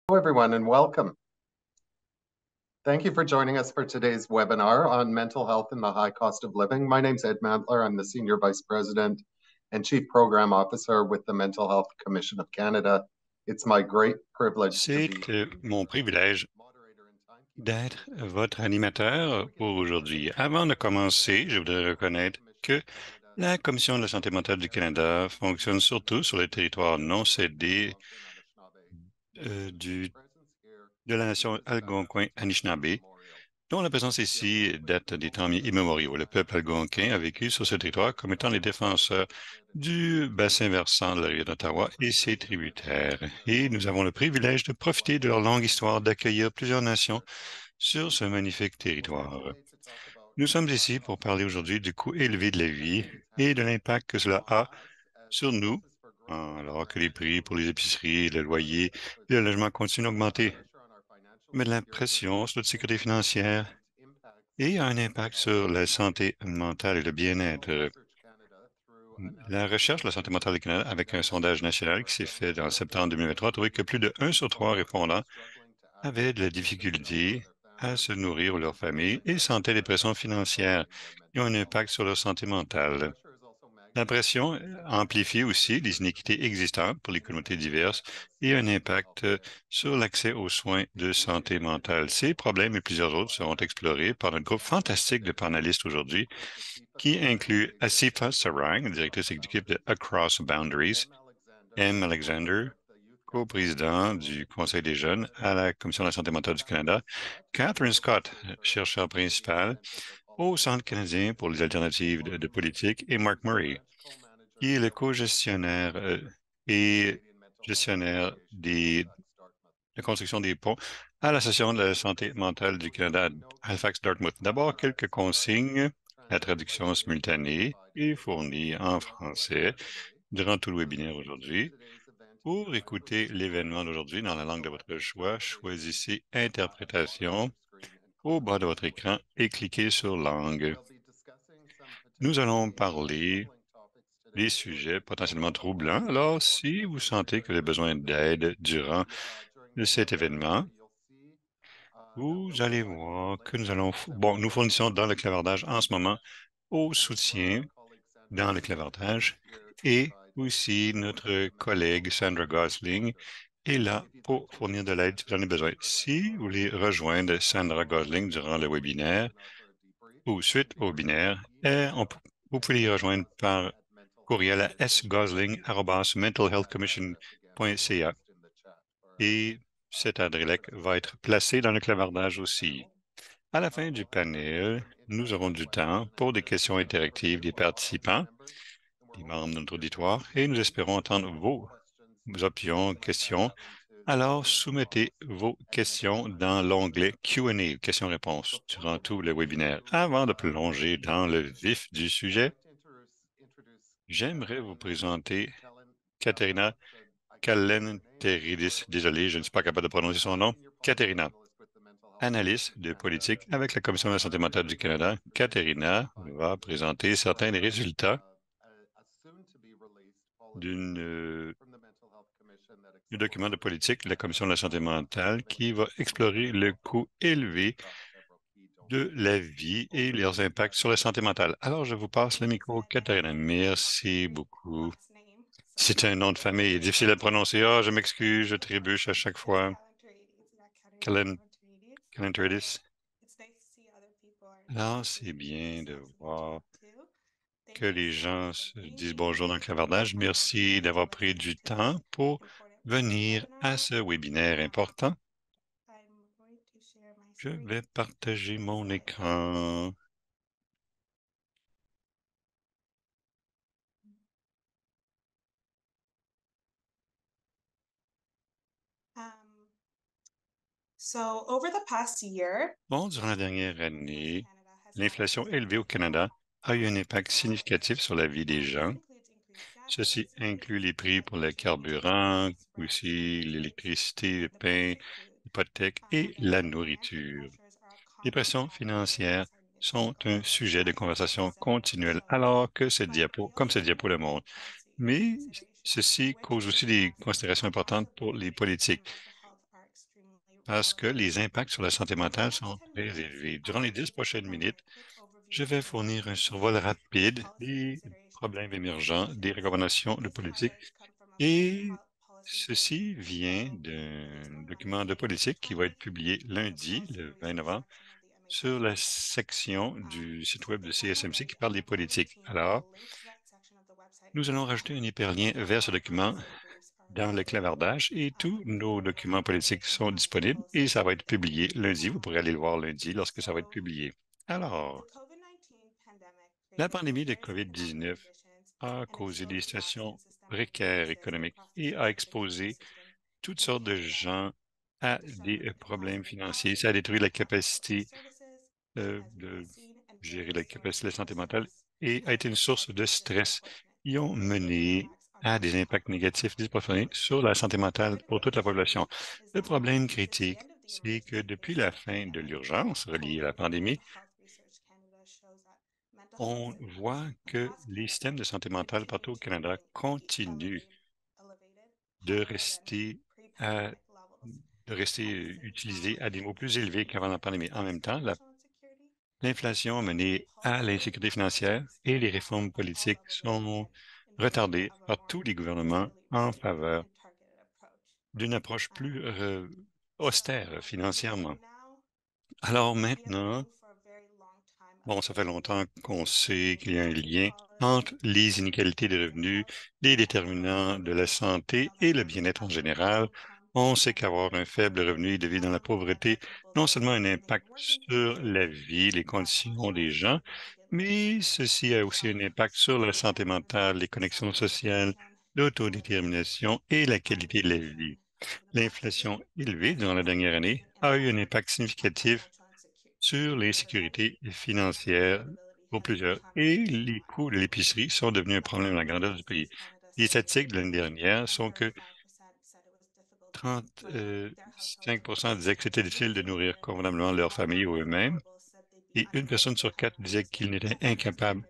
Hello, everyone, and welcome. Thank you for joining us for today's webinar on mental health and the high cost of living. My name is Ed Mantler. I'm the Senior Vice President and Chief Program Officer with the Mental Health Commission of Canada. It's my great privilege to be mon privilège d'être votre animateur pour aujourd'hui. Avant de commencer, je voudrais reconnaître que la Commission de la santé mentale du Canada fonctionne surtout sur le territoire non cédé de la nation Algonquin-Anishinaabe, dont la présence ici date des temps immémoriaux. Le peuple algonquin a vécu sur ce territoire comme étant les défenseurs du bassin versant de la rivière d'Ottawa et ses tributaires. Et nous avons le privilège de profiter de leur longue histoire d'accueillir plusieurs nations sur ce magnifique territoire. Nous sommes ici pour parler aujourd'hui du coût élevé de la vie et de l'impact que cela a sur nous, alors que les prix pour les épiceries, le loyer et le logement continuent d'augmenter. Mais la pression sur notre sécurité financière et a un impact sur la santé mentale et le bien-être. La recherche de la santé mentale du Canada, avec un sondage national qui s'est fait en septembre 2023, a trouvé que plus de 1 sur 3 répondants avaient de la difficulté à se nourrir ou leur famille et sentaient des pressions financières qui ont un impact sur leur santé mentale. La pression amplifie aussi les inéquités existantes pour les communautés diverses et a un impact sur l'accès aux soins de santé mentale. Ces problèmes et plusieurs autres seront explorés par notre groupe fantastique de panélistes aujourd'hui, qui inclut Asifa Sarang, directrice exécutive de Across Boundaries, M. Alexander, co-président du Conseil des jeunes à la Commission de la santé mentale du Canada, Catherine Scott, chercheur principal au Centre canadien pour les alternatives de politique, et Mark Murray, qui est le co-gestionnaire et gestionnaire de la construction des ponts à l'Association de la santé mentale du Canada à Halifax-Dartmouth. D'abord, quelques consignes. La traduction simultanée est fournie en français durant tout le webinaire aujourd'hui. Pour écouter l'événement d'aujourd'hui dans la langue de votre choix, choisissez Interprétation au bas de votre écran et cliquez sur Langue. Nous allons parler des sujets potentiellement troublants. Alors, si vous sentez que vous avez besoin d'aide durant cet événement, vous allez voir que nous fournissons dans le clavardage en ce moment au soutien dans le clavardage et aussi notre collègue Sandra Gosling est là pour fournir de l'aide si vous en avez besoin. Si vous voulez rejoindre Sandra Gosling durant le webinaire ou suite au webinaire, vous pouvez les rejoindre par courriel à sgosling@mentalhealthcommission.ca et cette adresse va être placée dans le clavardage aussi. À la fin du panel, nous aurons du temps pour des questions interactives des participants, des membres de notre auditoire, et nous espérons entendre vos opinions, questions. Alors, soumettez vos questions dans l'onglet Q&A, questions-réponses, durant tout le webinaire. Avant de plonger dans le vif du sujet, j'aimerais vous présenter Katerina Kalenteridis. Désolé, je ne suis pas capable de prononcer son nom. Katerina, analyste de politique avec la Commission de la santé mentale du Canada. Katerina va présenter certains des résultats du document de politique de la Commission de la santé mentale qui va explorer le coût élevé de la vie et leurs impacts sur la santé mentale. Alors, je vous passe le micro, Katerina. Merci beaucoup. C'est un nom de famille difficile à prononcer. Ah, je m'excuse, je trébuche à chaque fois. Kalenteridis. Alors, c'est bien de voir que les gens se disent bonjour dans le clavardage. Merci d'avoir pris du temps pour venir à ce webinaire important. Je vais partager mon écran. Bon, durant la dernière année, l'inflation élevée au Canada a eu un impact significatif sur la vie des gens. Ceci inclut les prix pour le carburant, aussi l'électricité, le pain, l'hypothèque et la nourriture. Les pressions financières sont un sujet de conversation continuelle alors que comme cette diapo le montre. Mais ceci cause aussi des considérations importantes pour les politiques. parce que les impacts sur la santé mentale sont très élevés. Durant les 10 prochaines minutes, je vais fournir un survol rapide des problèmes émergents, des recommandations de politique et ceci vient d'un document de politique qui va être publié lundi, le 20 novembre, sur la section du site web de CSMC qui parle des politiques. Alors, nous allons rajouter un hyperlien vers ce document dans le clavardage et tous nos documents politiques sont disponibles et ça va être publié lundi. Vous pourrez aller le voir lundi lorsque ça va être publié. Alors, la pandémie de COVID-19 a causé des situations précaires économiques et a exposé toutes sortes de gens à des problèmes financiers. Ça a détruit la capacité de gérer la capacité de la santé mentale et a été une source de stress qui ont mené à des impacts négatifs disproportionnés sur la santé mentale pour toute la population. Le problème critique, c'est que depuis la fin de l'urgence reliée à la pandémie, on voit que les systèmes de santé mentale partout au Canada continuent de rester à de rester utilisés à des mots plus élevés qu'avant la pandémie. En même temps, l'inflation a mené à l'insécurité financière et les réformes politiques sont retardées par tous les gouvernements en faveur d'une approche plus austère financièrement. Alors maintenant, bon, ça fait longtemps qu'on sait qu'il y a un lien entre les inégalités de revenus, les déterminants de la santé et le bien-être en général. On sait qu'avoir un faible revenu et de vivre dans la pauvreté, non seulement a un impact sur la vie, les conditions des gens, mais ceci a aussi un impact sur la santé mentale, les connexions sociales, l'autodétermination et la qualité de la vie. L'inflation élevée durant la dernière année a eu un impact significatif sur les sécurités financières pour plusieurs. Et les coûts de l'épicerie sont devenus un problème dans la grandeur du pays. Les statistiques de l'année dernière sont que 35% disaient que c'était difficile de nourrir convenablement leur famille ou eux-mêmes, et une personne sur quatre disait qu'il était incapable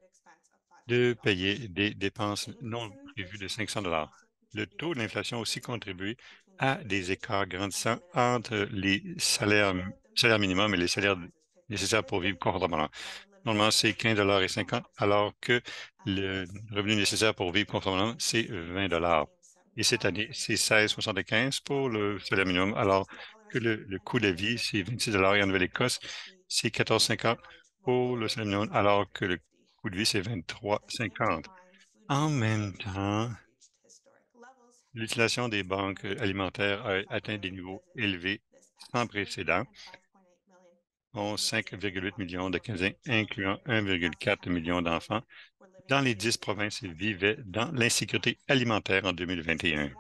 de payer des dépenses non prévues de 500 dollars. Le taux de l'inflation a aussi contribué à des écarts grandissants entre les salaires minimums et les salaires nécessaires pour vivre confortablement. Normalement, c'est 15,50 alors que le revenu nécessaire pour vivre confortablement, c'est 20 dollars. Et cette année, c'est 16,75 pour le salaire minimum, alors que le coût de la vie, c'est 26 dollars. Et en Nouvelle-Écosse, c'est 14,50 pour le salaire minimum, alors que le coût de vie, c'est 23,50. En même temps, l'utilisation des banques alimentaires a atteint des niveaux élevés sans précédent, dont 5,8 millions de Canadiens, incluant 1,4 million d'enfants, dans les 10 provinces vivaient dans l'insécurité alimentaire en 2021.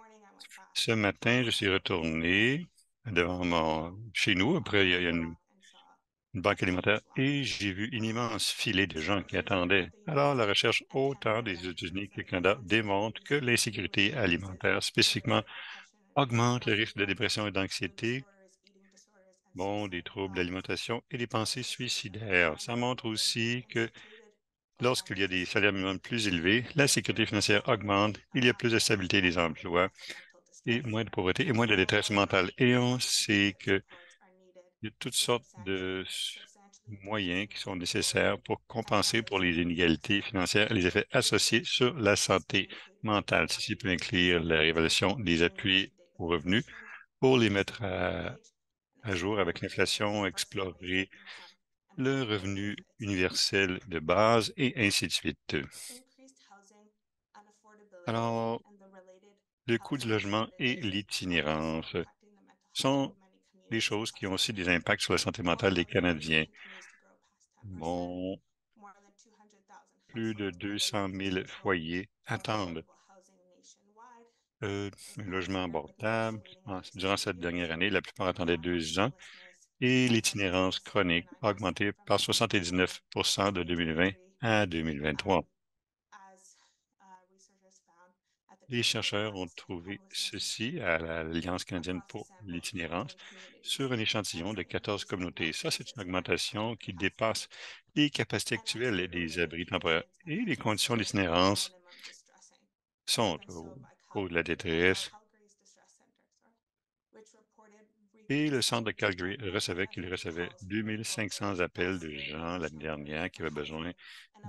Ce matin, je suis retourné chez nous, après il y a une banque alimentaire, et j'ai vu une immense filée de gens qui attendaient. Alors, la recherche autant des États-Unis que du Canada démontre que l'insécurité alimentaire, spécifiquement, augmente le risque de dépression et d'anxiété, bon, des troubles d'alimentation et des pensées suicidaires. Ça montre aussi que lorsqu'il y a des salaires minimums plus élevés, la sécurité financière augmente, il y a plus de stabilité des emplois et moins de pauvreté et moins de détresse mentale. Et on sait qu'il y a toutes sortes de moyens qui sont nécessaires pour compenser pour les inégalités financières et les effets associés sur la santé mentale. Ceci peut inclure la révélation des appuis aux revenus pour les mettre à jour avec l'inflation, explorer le revenu universel de base et ainsi de suite. Alors, le coût du logement et l'itinérance sont des choses qui ont aussi des impacts sur la santé mentale des Canadiens. Bon, plus de 200 000 foyers attendent un logement abordable. Durant cette dernière année, la plupart attendaient 2 ans et l'itinérance chronique a augmenté par 79% de 2020 à 2023. Les chercheurs ont trouvé ceci à l'Alliance canadienne pour l'itinérance sur un échantillon de 14 communautés. Ça, c'est une augmentation qui dépasse les capacités actuelles des abris temporaires. Et les conditions d'itinérance sont au de la détresse. Et le centre de Calgary recevait qu'il recevait 2500 appels de gens l'année dernière qui avaient besoin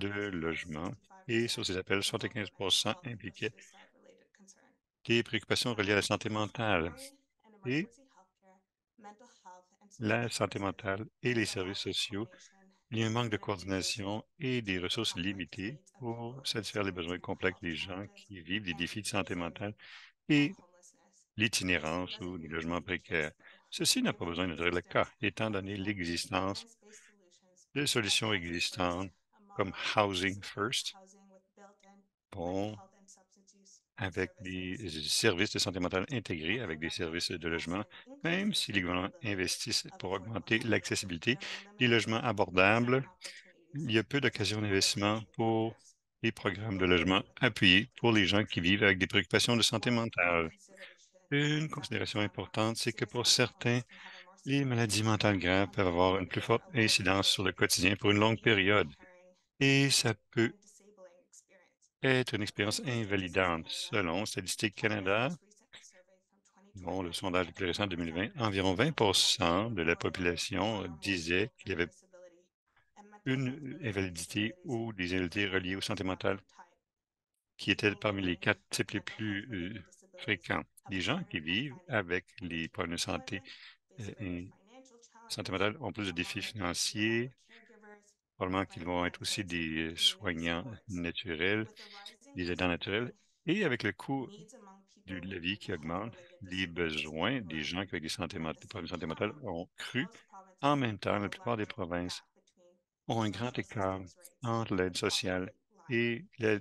de logement. Et sur ces appels, 75% impliquaient des préoccupations reliées à la santé mentale. Et la santé mentale et les services sociaux, il y a un manque de coordination et des ressources limitées pour satisfaire les besoins complexes des gens qui vivent des défis de santé mentale et l'itinérance ou des logements précaires. Ceci n'a pas besoin d'être le cas, étant donné l'existence de solutions existantes comme Housing First, bon, avec des services de santé mentale intégrés, avec des services de logement, même si les gouvernements investissent pour augmenter l'accessibilité des logements abordables, il y a peu d'occasions d'investissement pour les programmes de logement appuyés pour les gens qui vivent avec des préoccupations de santé mentale. Une considération importante, c'est que pour certains, les maladies mentales graves peuvent avoir une plus forte incidence sur le quotidien pour une longue période et ça peut être une expérience invalidante. Selon Statistique Canada, bon, le sondage le plus récent de 2020, environ 20% de la population disait qu'il y avait une invalidité ou des invalidité reliées aux santé mentale qui étaient parmi les 4 types les plus fréquents. Les gens qui vivent avec les problèmes de santé et santé mentale ont plus de défis financiers, probablement qu'ils vont être aussi des soignants naturels, des aidants naturels, et avec le coût de la vie qui augmente, les besoins des gens avec des problèmes de santé mentale ont cru. En même temps, la plupart des provinces ont un grand écart entre l'aide sociale et la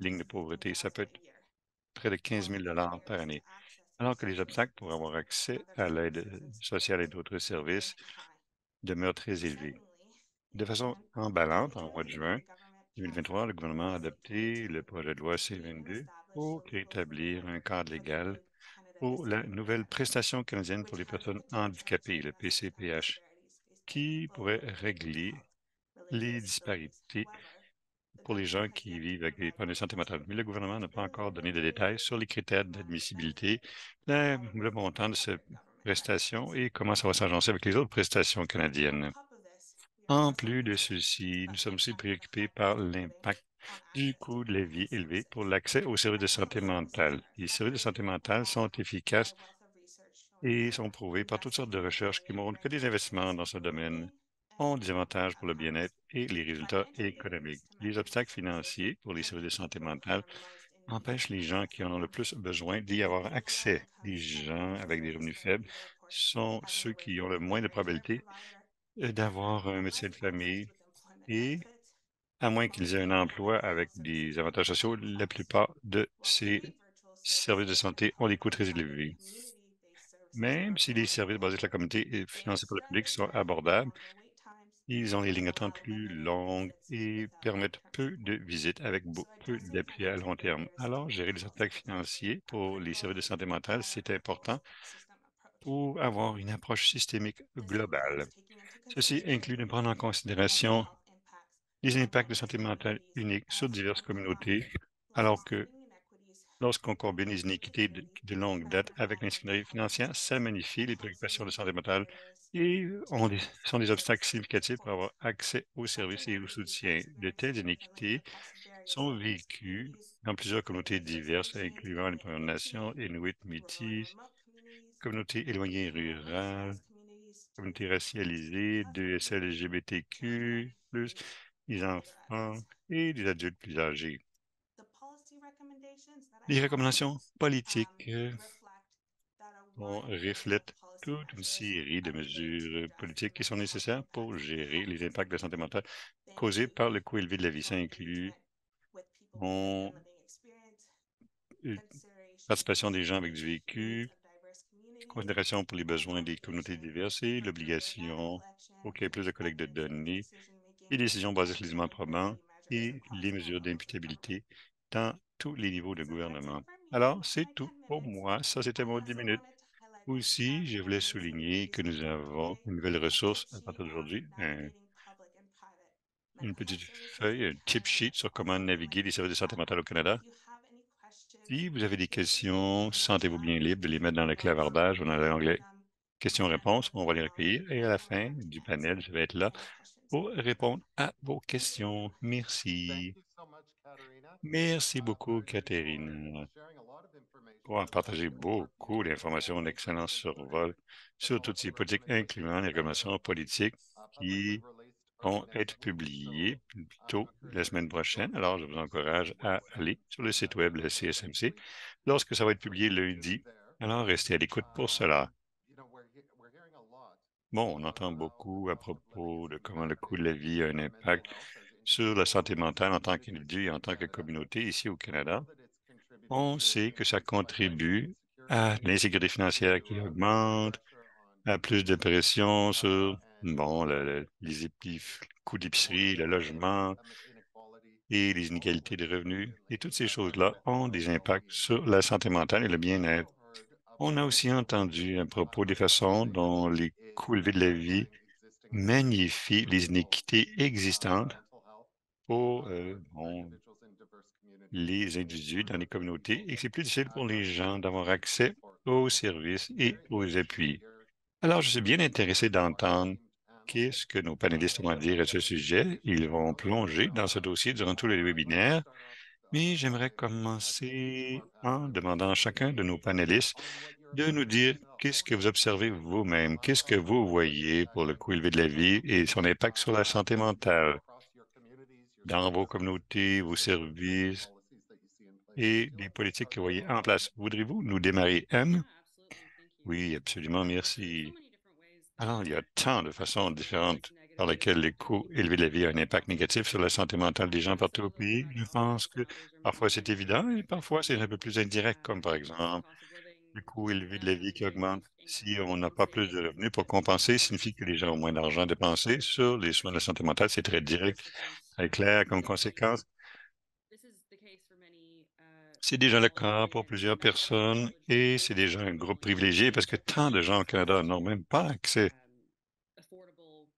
ligne de pauvreté. Ça peut être près de 15 000 par année, alors que les obstacles pour avoir accès à l'aide sociale et d'autres services demeurent très élevés. De façon emballante, en mois de juin 2023, le gouvernement a adopté le projet de loi C-22 pour établir un cadre légal pour la nouvelle prestation canadienne pour les personnes handicapées, le PCPH, qui pourrait régler les disparités pour les gens qui vivent avec des problèmes de santé mentale. Mais le gouvernement n'a pas encore donné de détails sur les critères d'admissibilité, le montant de cette prestation et comment ça va s'agencer avec les autres prestations canadiennes. En plus de ceci, nous sommes aussi préoccupés par l'impact du coût de la vie élevé pour l'accès aux services de santé mentale. Les services de santé mentale sont efficaces et sont prouvés par toutes sortes de recherches qui montrent que des investissements dans ce domaine ont des avantages pour le bien-être et les résultats économiques. Les obstacles financiers pour les services de santé mentale empêchent les gens qui en ont le plus besoin d'y avoir accès. Les gens avec des revenus faibles sont ceux qui ont le moins de probabilité d'avoir un médecin de famille et, à moins qu'ils aient un emploi avec des avantages sociaux, la plupart de ces services de santé ont des coûts très élevés. Même si les services basés sur la communauté et financés par le public sont abordables, ils ont des lignes d'attente plus longues et permettent peu de visites avec peu d'appui à long terme. Alors, gérer les attaques financiers pour les services de santé mentale, c'est important pour avoir une approche systémique globale. Ceci inclut de prendre en considération les impacts de santé mentale uniques sur diverses communautés, alors que lorsqu'on combine les inéquités de longue date avec l'insécurité financière, ça magnifie les préoccupations de santé mentale et sont des obstacles significatifs pour avoir accès aux services et aux soutiens. De telles inéquités sont vécues dans plusieurs communautés diverses, incluant les Premières Nations, Inuit, Métis, communautés éloignées et rurales, communautés racialisées, 2S LGBTQ+, les enfants et les adultes plus âgés. Les recommandations politiques reflètent toute une série de mesures politiques qui sont nécessaires pour gérer les impacts de la santé mentale causés par le coût élevé de la vie. Ça inclut bon, une participation des gens avec du vécu, considération pour les besoins des communautés diverses et l'obligation pour qu'il y ait plus de collecte de données, les décisions basées sur les éléments probants et les mesures d'imputabilité dans tous les niveaux de gouvernement. Alors, c'est tout pour moi. Ça, c'était mon 10 minutes. Aussi, je voulais souligner que nous avons une nouvelle ressource à partir d'aujourd'hui, une petite feuille, un tip sheet sur comment naviguer les services de santé mentale au Canada. Si vous avez des questions, sentez-vous bien libre de les mettre dans le clavardage ou dans l'anglais. questions-réponses. On va les recueillir et à la fin du panel, je vais être là pour répondre à vos questions. Merci. Merci beaucoup, Catherine, pour en partager beaucoup d'informations, d'excellents survols sur toutes ces politiques, incluant les recommandations politiques qui vont être publiées plus tôt la semaine prochaine. Alors, je vous encourage à aller sur le site web de la CSMC lorsque ça va être publié lundi. Alors, restez à l'écoute pour cela. Bon, on entend beaucoup à propos de comment le coût de la vie a un impact sur la santé mentale en tant qu'individu et en tant que communauté ici au Canada. On sait que ça contribue à l'insécurité financière qui augmente, à plus de pression sur, bon, coûts d'épicerie, le logement et les inégalités de revenus. Et toutes ces choses-là ont des impacts sur la santé mentale et le bien-être. On a aussi entendu à propos des façons dont les coûts élevés de la vie magnifient les inéquités existantes pour bon, les individus dans les communautés et que c'est plus difficile pour les gens d'avoir accès aux services et aux appuis. Alors, je suis bien intéressé d'entendre qu'est-ce que nos panélistes vont dire à ce sujet. Ils vont plonger dans ce dossier durant tout le webinaire, mais j'aimerais commencer en demandant à chacun de nos panélistes de nous dire qu'est-ce que vous observez vous-même, qu'est-ce que vous voyez pour le coût élevé de la vie et son impact sur la santé mentale dans vos communautés, vos services et les politiques que vous voyez en place. Voudrez-vous nous démarrer, M? Yeah, absolutely. Thank you. Oui, absolument, There's so merci. many different ways that Alors, il y a tant de façons impacts différentes par lesquelles negatively le coût the élevé de la vie a un impact health négatif sur la santé mentale des gens at partout some au levels pays. that Je are pense obvious que and others are maybe parfois more c'est indirect évident et parfois c'est un peu plus indirect, comme par the exemple cost of living, le coût élevé de la vie qui augmente. reduced Si income on n'a pas plus compensates de revenus pour significantly compenser, signifie que worse les gens ont moins d'argent à dépenser sur les soins de la santé mentale. C'est très direct, consequence. très clair comme Typically, conséquence. this is the case for many C'est déjà le people cas living pour in plusieurs definitely personnes privileged et c'est communities déjà un groupe with privilégié parce que tant de gens au access Canada to n'ont même pas accès affordable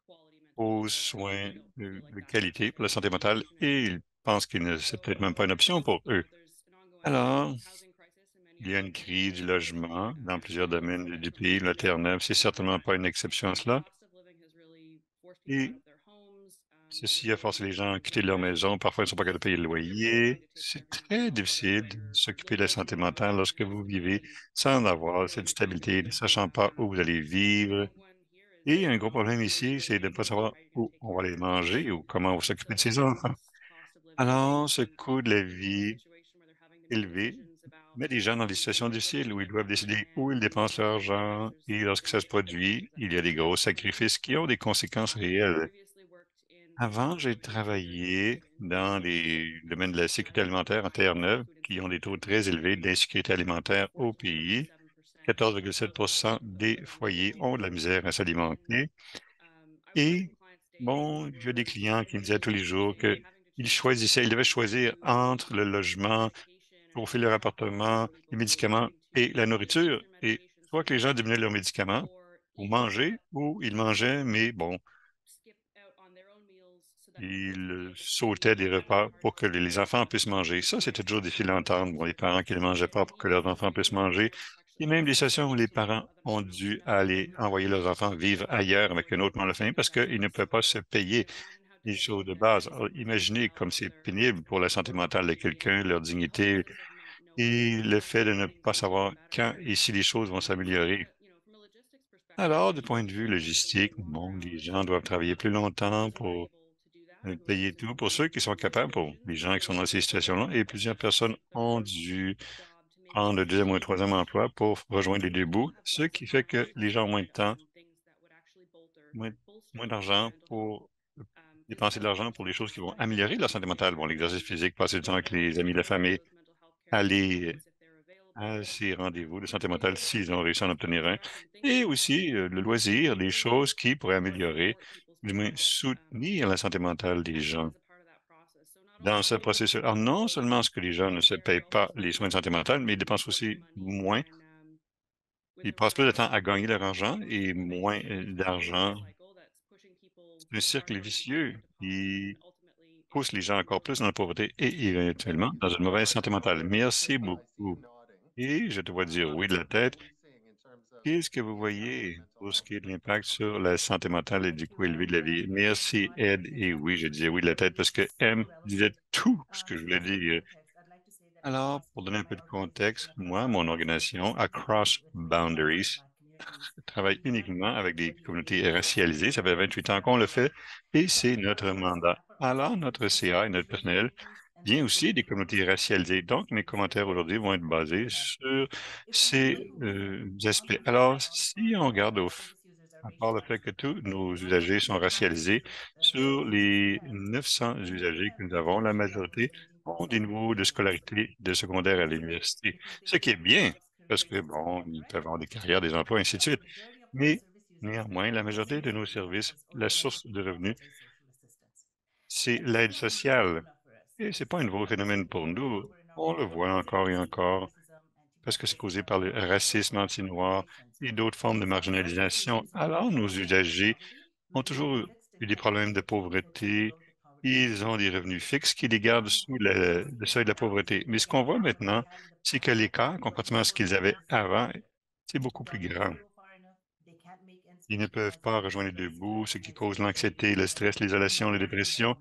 quality mental health aux care, and soins they don't feel like de that's qualité pour la santé an mentale option et anymore. ils pensent que c'est So, peut-être même pas une option pour eux. there's an ongoing Alors, housing crisis in many il y a urban une crise du communities, logement dans plusieurs families domaines du pays. desperately La needing Terre-Neuve, c'est housing, certainement pas une exception à and the cela. cost of living has really forced people out Et of their homes. Many ceci a forcé les families gens à quitter can't leur afford maison. Parfois, ils ne sont pas capables de payer le trying loyer. to take care C'est of your très mental health difficile while de you're s'occuper de la living santé in mentale a lorsque vous house vivez community. sans avoir So, cette stabilité, ne sachant pas où vous allez a vivre. big one here Et is un gros problème where are you ici, going to c'est de ne live pas and savoir how you're going to où take on care va of les your kids. manger ou comment on va s'occuper de ses enfants. This cost of living Alors, puts ce coût de la people in a vie situation where they're having to make élevé decisions about met les gens dans des how much situations money they're going difficiles to où ils spend, doivent décider où ils and dépensent leur sometimes argent. there's Et lorsque ça se significant produit, consequences that il y a have to des be gros made. sacrifices qui ont des conséquences I réelles. previously worked in Avant, j'ai food insecurity travaillé in dans Terre-Neuve, les domaines de la sécurité and alimentaire en I worked in Terre-Neuve, food qui ont des taux insecurity très élevés in d'insécurité about alimentaire au pays. 14.7% of 14,7 des foyers ont de la misère à and s'alimenter. I would hear Et from clients daily bon, who il y a des were clients qui me disaient tous les jours facing having to choose qu'ils devaient between choisir food entre le and logement medication, pour and chauffer leur a appartement, lot of people les were really médicaments having to et la decrease nourriture. their Et medication soit que les gens spending diminuaient leurs médicaments or pour eat manger, more, ou ils mangeaient, mais bon, skip out on their own meals so that the kids would be ils able to sautaient be des having repas a pour harder que les time enfants puissent manger. Ça, c'était toujours difficile à entendre. Bon, les parents qui ne mangeaient pas pour que leurs needs enfants puissent to manger. Et même des situations où les parents other ont members of the dû family aller envoyer leurs enfants vivre ailleurs avec un autre membre de la famille parce qu'ils ne peuvent pas se payer imagine how les difficult choses de it is base. for Alors, someone to imaginez rely comme on c'est their pénible pour la santé mentale de quelqu'un, leur the dignité consequences of not knowing et le fait de ne when things pas are going to get savoir quand better. et si les choses vont s'améliorer. From a logistics perspective, Alors, du point de vue people are having to logistique, work longer bon, les hours gens doivent travailler plus for longtemps those who are pour able to do that, who are able payer to tout. make Pour ceux qui sont capables, pour decisions les and gens qui sont dans ces situations-là, et plusieurs personnes take the ont first dû job to maybe prendre le deuxième ou le troisième establish emploi pour rejoindre les um, deux bouts, have ce less qui fait que funds to les gens ont moins de invest temps, in things that would actually moins, bolster moins their d'argent mental health, pour dépenser de physical l'argent as pour les well choses as qui vont améliorer leur santé mentale. Bon, l'exercice physique, passer du temps avec les amis, la access to famille, those mental health care aller appointments if they're à available, ces rendez-vous de santé mentale and s'ils ont réussi à en obtenir un. perhaps some things Et that aussi le loisir, des choses qui pourraient améliorer, support people's du mental moins health soutenir la santé mentale des gens as a part of that process. So not dans only ce do processus. Alors, non seulement est-ce que les gens ne se care, payent they also pas spend les soins de more santé mentale, mais ils dépensent more aussi money moins. when with Ils a passent plus de variety temps à of gagner leur different argent costs et of living. moins So it's a vicious d'argent. cycle that's pushing people C'est un far cercle more deeply vicieux into poverty and qui ultimately pousse les into gens encore plus dans la pauvreté et éventuellement dans une mauvaise santé mentale. Merci beaucoup. Et je te vois dire oui de la tête. Qu'est-ce que vous voyez pour ce qui est de l'impact sur la santé mentale et du coût élevé de la vie? Merci, Ed. Et oui, je disais oui de la tête parce que M disait tout ce que je voulais dire. Alors, pour donner un peu de contexte, moi, mon organisation, Across Boundaries, travaille uniquement avec des communautés racialisées. Ça fait 28 ans qu'on le fait et c'est notre mandat. Alors, notre CA et notre personnel vient aussi des communautés racialisées. Donc, mes commentaires aujourd'hui vont être basés sur ces aspects. Alors, si on regarde à part le fait que tous nos usagers sont racialisés, sur les 900 usagers que nous avons, la majorité ont des niveaux de scolarité de secondaire à l'université, ce qui est bien parce que, bon, ils peuvent avoir des carrières, des emplois, ainsi de suite. Mais néanmoins, la majorité de nos services, la source de revenus, c'est l'aide sociale. Et c'est pas un nouveau phénomène pour nous. On le voit encore et encore parce que c'est causé par le racisme anti-noir et d'autres formes de marginalisation. Alors, nos usagers ont toujours eu des problèmes de pauvreté. Ils ont des revenus fixes qui les gardent sous le seuil de la pauvreté. Mais ce qu'on voit maintenant, c'est que l'écart, comparativement à ce qu'ils avaient avant, c'est beaucoup plus grand. Ils ne peuvent pas rejoindre les deux bouts, ce qui cause l'anxiété, le stress, l'isolation, la dépression,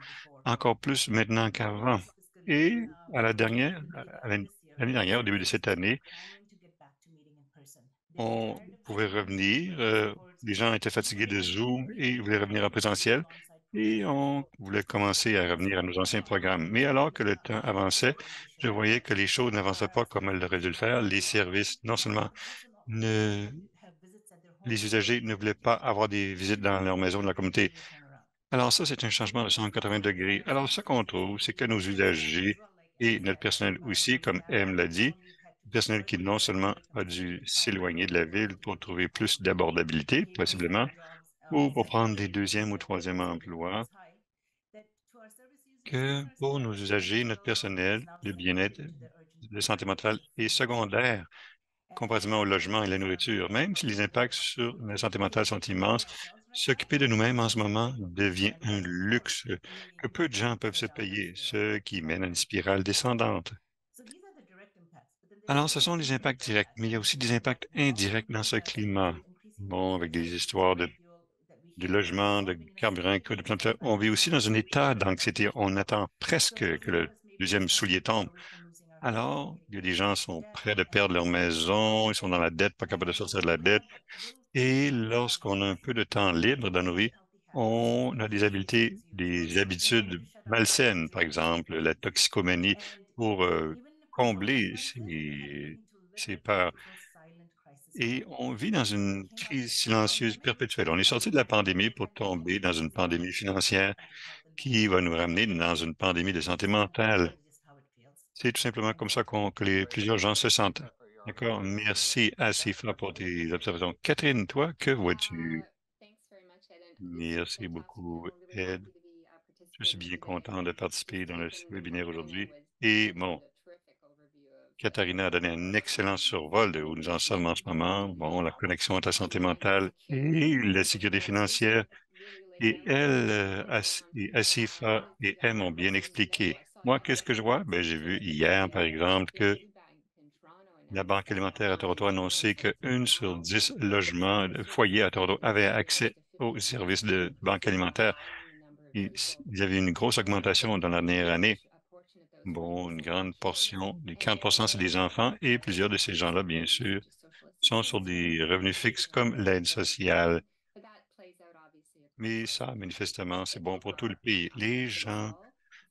encore plus maintenant qu'avant. Et à la dernière, à l'année dernière, au début de cette année, on pouvait revenir. Les gens étaient fatigués de Zoom et ils voulaient revenir en présentiel. Et on voulait commencer à revenir à nos anciens programmes. Mais alors que le temps avançait, je voyais que les choses n'avançaient pas comme elles auraient dû le faire. Les services, non seulement ne les usagers ne voulaient pas avoir des visites dans leur maison de la communauté. Alors ça, c'est un changement de 180 degrés. Alors ce qu'on trouve, c'est que nos usagers et notre personnel aussi, comme M l'a dit, le personnel qui non seulement a dû s'éloigner de la ville pour trouver plus d'abordabilité, possiblement, ou pour prendre des deuxièmes ou troisièmes emplois, que pour nos usagers, notre personnel, le bien-être, la santé mentale est secondaire comparativement au logement et la nourriture. Même si les impacts sur la santé mentale sont immenses, s'occuper de nous-mêmes en ce moment devient un luxe que peu de gens peuvent se payer, ce qui mène à une spirale descendante. Alors, ce sont les impacts directs, mais il y a aussi des impacts indirects dans ce climat. Bon, avec des histoires de logement, de carburant, que de plein de choses. On vit aussi dans un état d'anxiété. On attend presque que le deuxième soulier tombe. Alors, il y a des gens qui sont prêts de perdre leur maison, ils sont dans la dette, pas capables de sortir de la dette. Et lorsqu'on a un peu de temps libre dans nos vies, on a des habiletés, des habitudes malsaines, par exemple la toxicomanie, pour combler ces peurs. Et on vit dans une crise silencieuse perpétuelle. On est sorti de la pandémie pour tomber dans une pandémie financière qui va nous ramener dans une pandémie de santé mentale. C'est tout simplement comme ça plusieurs gens se sentent. D'accord? Merci assez fort pour tes observations. Catherine, toi, que vois-tu? Thanks very much, Ed. And this Merci fantastic. beaucoup, And we're really Ed. happy to be Je suis participating bien today. content de participer dans le Specifically, webinaire aujourd'hui. Katharina Et was bon, gave a terrific overview Katharina a donné un excellent survol de où nous en sommes en ce moment. Bon, la connexion entre la santé mentale et la sécurité financière. really Et lately elle, et and Asifa really et stepped M ont up bien what we did. expliqué. I saw Moi, qu'est-ce que je yesterday vois? Ben, j'ai vu hier, par that exemple, the que food bank in Toronto la announced Banque that alimentaire à Toronto a annoncé que from 1 sur now 10 the logements, foyers à services Toronto will avaient be open up accès to aux 50%. services de banque alimentaire. Overwhelming number of Il people y avait une grosse augmentation dans la dernière année. a portion of those are Bon, une obviously grande children portion, les and 40%, c'est des enfants et plusieurs de ces gens-là, bien programs sûr, such as social sont sur assistance des revenus fixes and comme l'aide long-term sociale. care. But that plays out obviously across Mais lots ça, of countries. manifestement, c'est But bon pour tout le pays. Les gens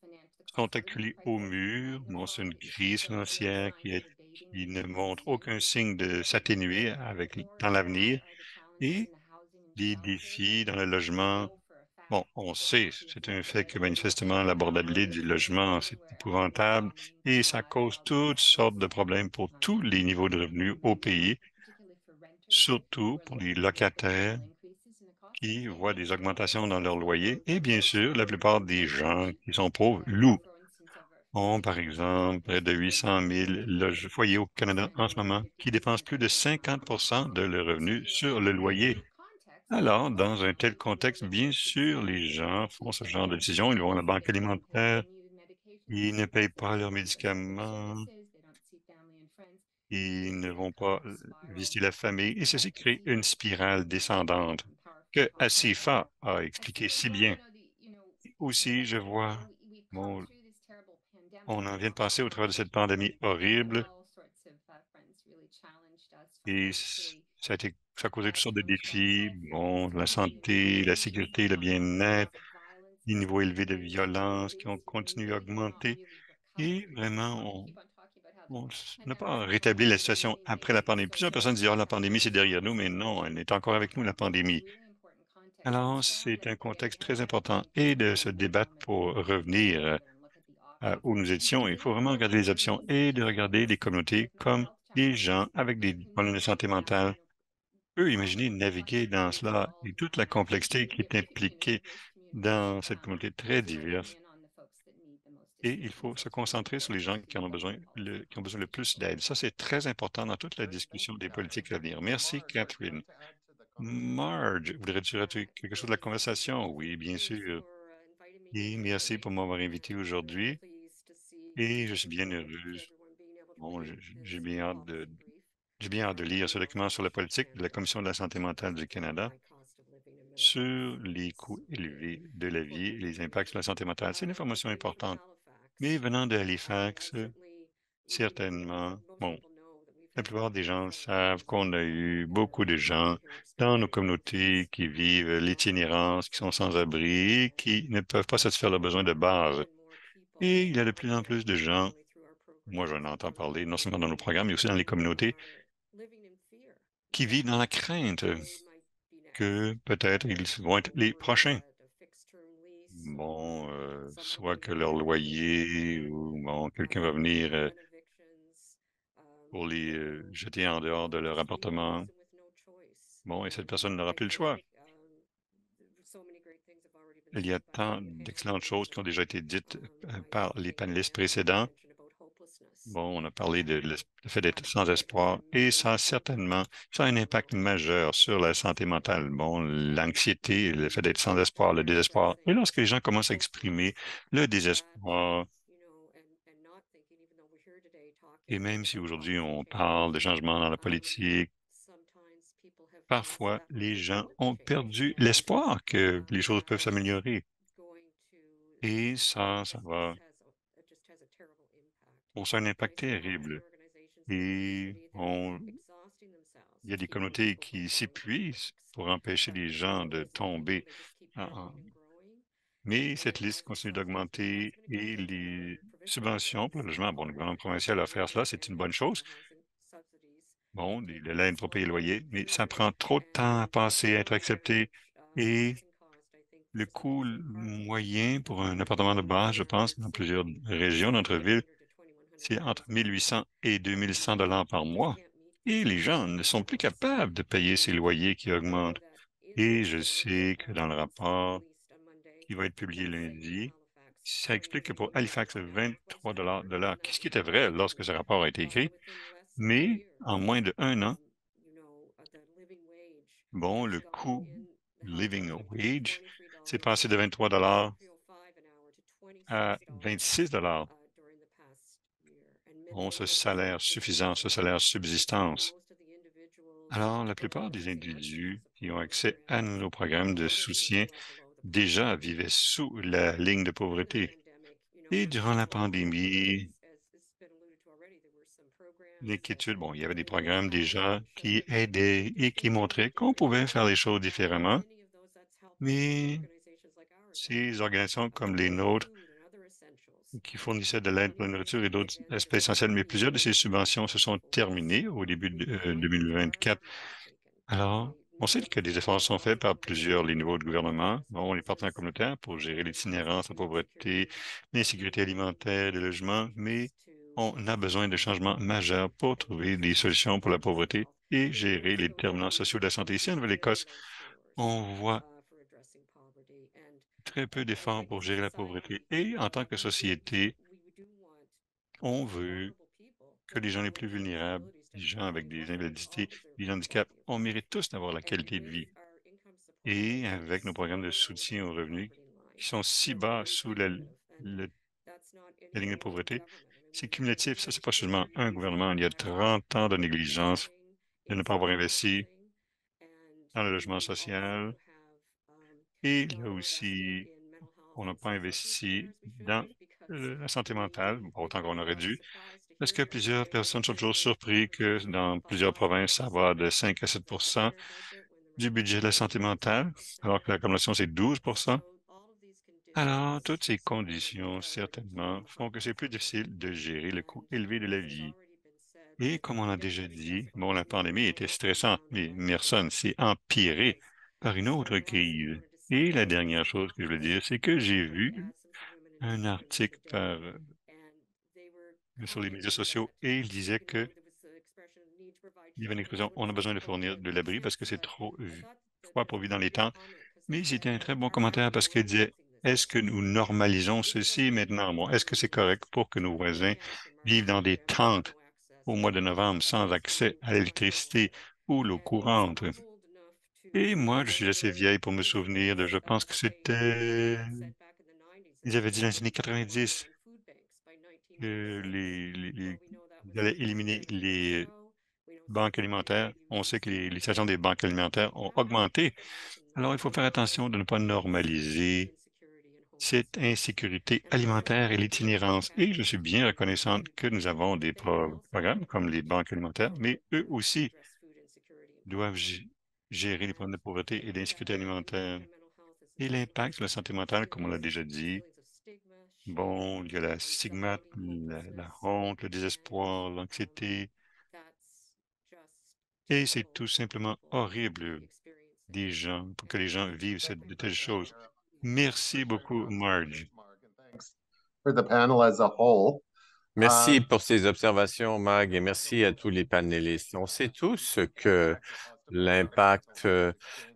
overall, the sont cost of living acculés au crisis mur. Bon, c'est une crise shows clear financière signs of abating qui ne this montre year. aucun signe de s'atténuer More dans to that l'avenir. are the challenges Et in the housing and les childcare that défis dans le we logement. know for a Bon, fact on sait, the c'est un effect fait of que homelessness manifestement l'abordabilité du logement, c'est everywhere épouvantable et ça cause toutes sortes de problèmes pour tous les niveaux de revenus au pays, particularly for renters surtout who are pour les looking to make locataires additional increases in the cost. qui voient des augmentations dans leur loyer et bien sûr, la plupart des gens qui sont pauvres louent. For instance, over On, par 50% exemple, près de 800 000 foyers au Canada en ce moment qui dépensent plus de 50 de leurs revenus sur le loyer. Alors, dans un tel contexte, bien sûr, les gens font ce genre de décision. Ils vont à la banque alimentaire, ils ne payent pas leurs médicaments. Ils ne vont pas visiter la famille et ceci crée une spirale descendante que Asifa a expliqué si bien. Aussi, je vois, bon, on en vient de passer au travers de cette pandémie horrible et ça a causé toutes sortes de défis, bon, la santé, la sécurité, le bien-être, les niveaux élevés de violence qui ont continué à augmenter et vraiment, on n'a pas rétabli la situation après la pandémie. Plusieurs personnes disent, ah, la pandémie, c'est derrière nous, mais non, elle est encore avec nous, la pandémie. Alors, c'est un contexte très important et de se débattre pour revenir où nous étions. Il faut vraiment regarder les options et de regarder les communautés comme des gens avec des problèmes de santé mentale. Eux, imaginez naviguer dans cela et toute la complexité qui est impliquée dans cette communauté très diverse. Et il faut se concentrer sur les gens qui en ont besoin, qui ont besoin le plus d'aide. Ça, c'est très important dans toute la discussion des politiques à venir. Merci, Catherine. Marge, voudrais-tu rajouter quelque chose de la conversation? Oui, bien sûr. Et merci pour m'avoir invité aujourd'hui. Et je suis bien heureuse. Bon, j'ai bien hâte j'ai bien hâte de lire ce document sur la politique de la Commission de la santé mentale du Canada sur les coûts élevés de la vie et les impacts sur la santé mentale. C'est une information importante. Mais venant de Halifax, certainement, bon, la plupart des gens savent qu'on a eu beaucoup de gens dans nos communautés qui vivent l'itinérance, qui sont sans abri, qui ne peuvent pas satisfaire leurs besoins de base. Et il y a de plus en plus de gens, moi j'en entends parler, non seulement dans nos programmes, mais aussi dans les communautés, qui vivent dans la crainte que peut-être ils vont être les prochains. Bon, soit que leur loyer ou bon, quelqu'un va venir pour les jeter en dehors de leur appartement. Bon, et cette personne n'aura plus le choix. Il y a tant d'excellentes choses qui ont déjà été dites par les panélistes précédents. Bon, on a parlé de le fait d'être sans espoir et ça a un impact majeur sur la santé mentale. Bon, l'anxiété, le fait d'être sans espoir, le désespoir. Et lorsque les gens commencent à exprimer le désespoir, et même si aujourd'hui on parle de changements dans la politique, parfois les gens ont perdu l'espoir que les choses peuvent s'améliorer. Et ça va, bon, ça a un impact terrible. Et il y a des communautés qui s'épuisent pour empêcher les gens de tomber. Mais cette liste continue d'augmenter et les subventions pour le logement, bon, le gouvernement provincial a fait cela, c'est une bonne chose. Bon, l'aide pour payer le loyer, mais ça prend trop de temps à passer, à être accepté. Et le coût moyen pour un appartement de base, je pense, dans plusieurs régions de notre ville, c'est entre 1 800 et 2 100 $ par mois. Et les gens ne sont plus capables de payer ces loyers qui augmentent. Et je sais que dans le rapport qui va être publié lundi, ça explique que pour Halifax, 23 $ de l'heure, ce qui était vrai lorsque ce rapport a été écrit, mais en moins de 1 an, bon, le coût living wage s'est passé de 23 $ à 26 $. Bon, ce salaire suffisant, ce salaire subsistance. Alors, la plupart des individus qui ont accès à nos programmes de soutien déjà vivaient sous la ligne de pauvreté. Et durant la pandémie, l'inquiétude, bon, il y avait des programmes déjà qui aidaient et qui montraient qu'on pouvait faire les choses différemment, mais ces organisations comme les nôtres, qui fournissaient de l'aide pour la nourriture et d'autres aspects essentiels, mais plusieurs de ces subventions se sont terminées au début de 2024. Alors, on sait que des efforts sont faits par les niveaux de gouvernement, bon, les partenaires communautaires pour gérer l'itinérance, la pauvreté, l'insécurité alimentaire, le logement, mais on a besoin de changements majeurs pour trouver des solutions pour la pauvreté et gérer les déterminants sociaux de la santé. Ici, en Nouvelle-Écosse, on voit très peu d'efforts pour gérer la pauvreté. Et en tant que société, on veut que les gens les plus vulnérables, les gens avec des invalidités, des handicaps, on mérite tous d'avoir la qualité de vie. Et avec nos programmes de soutien aux revenus qui sont si bas sous la ligne de pauvreté, c'est cumulatif. Ça, c'est pas seulement un gouvernement. Il y a 30 ans de négligence de ne pas avoir investi dans le logement social. Et il y a aussi, on n'a pas investi dans la santé mentale, autant qu'on aurait dû, parce que plusieurs personnes sont toujours surprises que dans plusieurs provinces, ça va de 5 à 7 du budget de la santé mentale, alors que la Convention, c'est 12. Alors, toutes ces conditions, certainement, font que c'est plus difficile de gérer le coût élevé de la vie. Et comme on a déjà dit, bon, la pandémie était stressante, mais Merson s'est empiré par une autre crise. Et la dernière chose que je veux dire, c'est que j'ai vu un article sur les médias sociaux et il disait que il y avait une expression, on a besoin de fournir de l'abri parce que c'est trop froid pour vivre dans les tentes. Mais c'était un très bon commentaire parce qu'il disait, est-ce que nous normalisons ceci maintenant? Bon, est-ce que c'est correct pour que nos voisins vivent dans des tentes au mois de novembre sans accès à l'électricité ou l'eau courante? Et moi, je suis assez vieille pour me souvenir de, je pense que c'était, ils avaient dit dans les années 90 que ils allaient éliminer les banques alimentaires. On sait que les stations des banques alimentaires ont augmenté. Alors, il faut faire attention de ne pas normaliser cette insécurité alimentaire et l'itinérance. Et je suis bien reconnaissante que nous avons des programmes comme les banques alimentaires, mais eux aussi doivent gérer les problèmes de pauvreté et d'insécurité alimentaire. Et l'impact sur la santé mentale, comme on l'a déjà dit, bon, il y a la stigmate, la honte, le désespoir, l'anxiété, et c'est tout simplement horrible des gens, pour que les gens vivent de telles choses. Merci beaucoup, Marge. Thanks for the panel as a whole. Merci pour ces observations, Mag, et merci à tous les panélistes. On sait tous que l'impact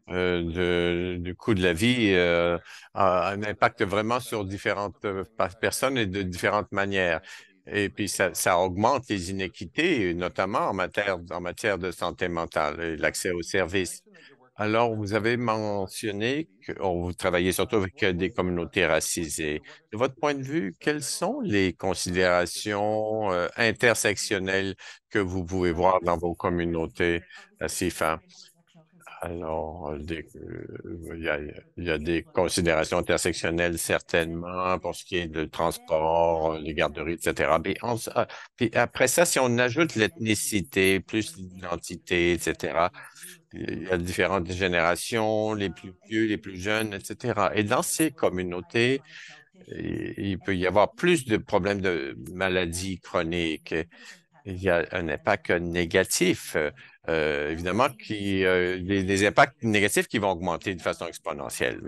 du coût de la vie a un impact vraiment sur différentes personnes et de différentes manières. Et puis, ça augmente les inéquités, notamment en matière de santé mentale et l'accès aux services. Alors, vous avez mentionné que vous travaillez surtout avec des communautés racisées. De votre point de vue, quelles sont les considérations intersectionnelles que vous pouvez voir dans vos communautés, CIFA? Alors, il y a des considérations intersectionnelles certainement pour ce qui est de transport, les garderies, etc. Puis après ça, si on ajoute l'ethnicité, plus l'identité, etc., il y a différentes générations, les plus vieux, les plus jeunes, etc. Et dans ces communautés, il peut y avoir plus de problèmes de maladies chroniques. Il y a un impact négatif, évidemment, des impacts négatifs qui vont augmenter de façon exponentielle.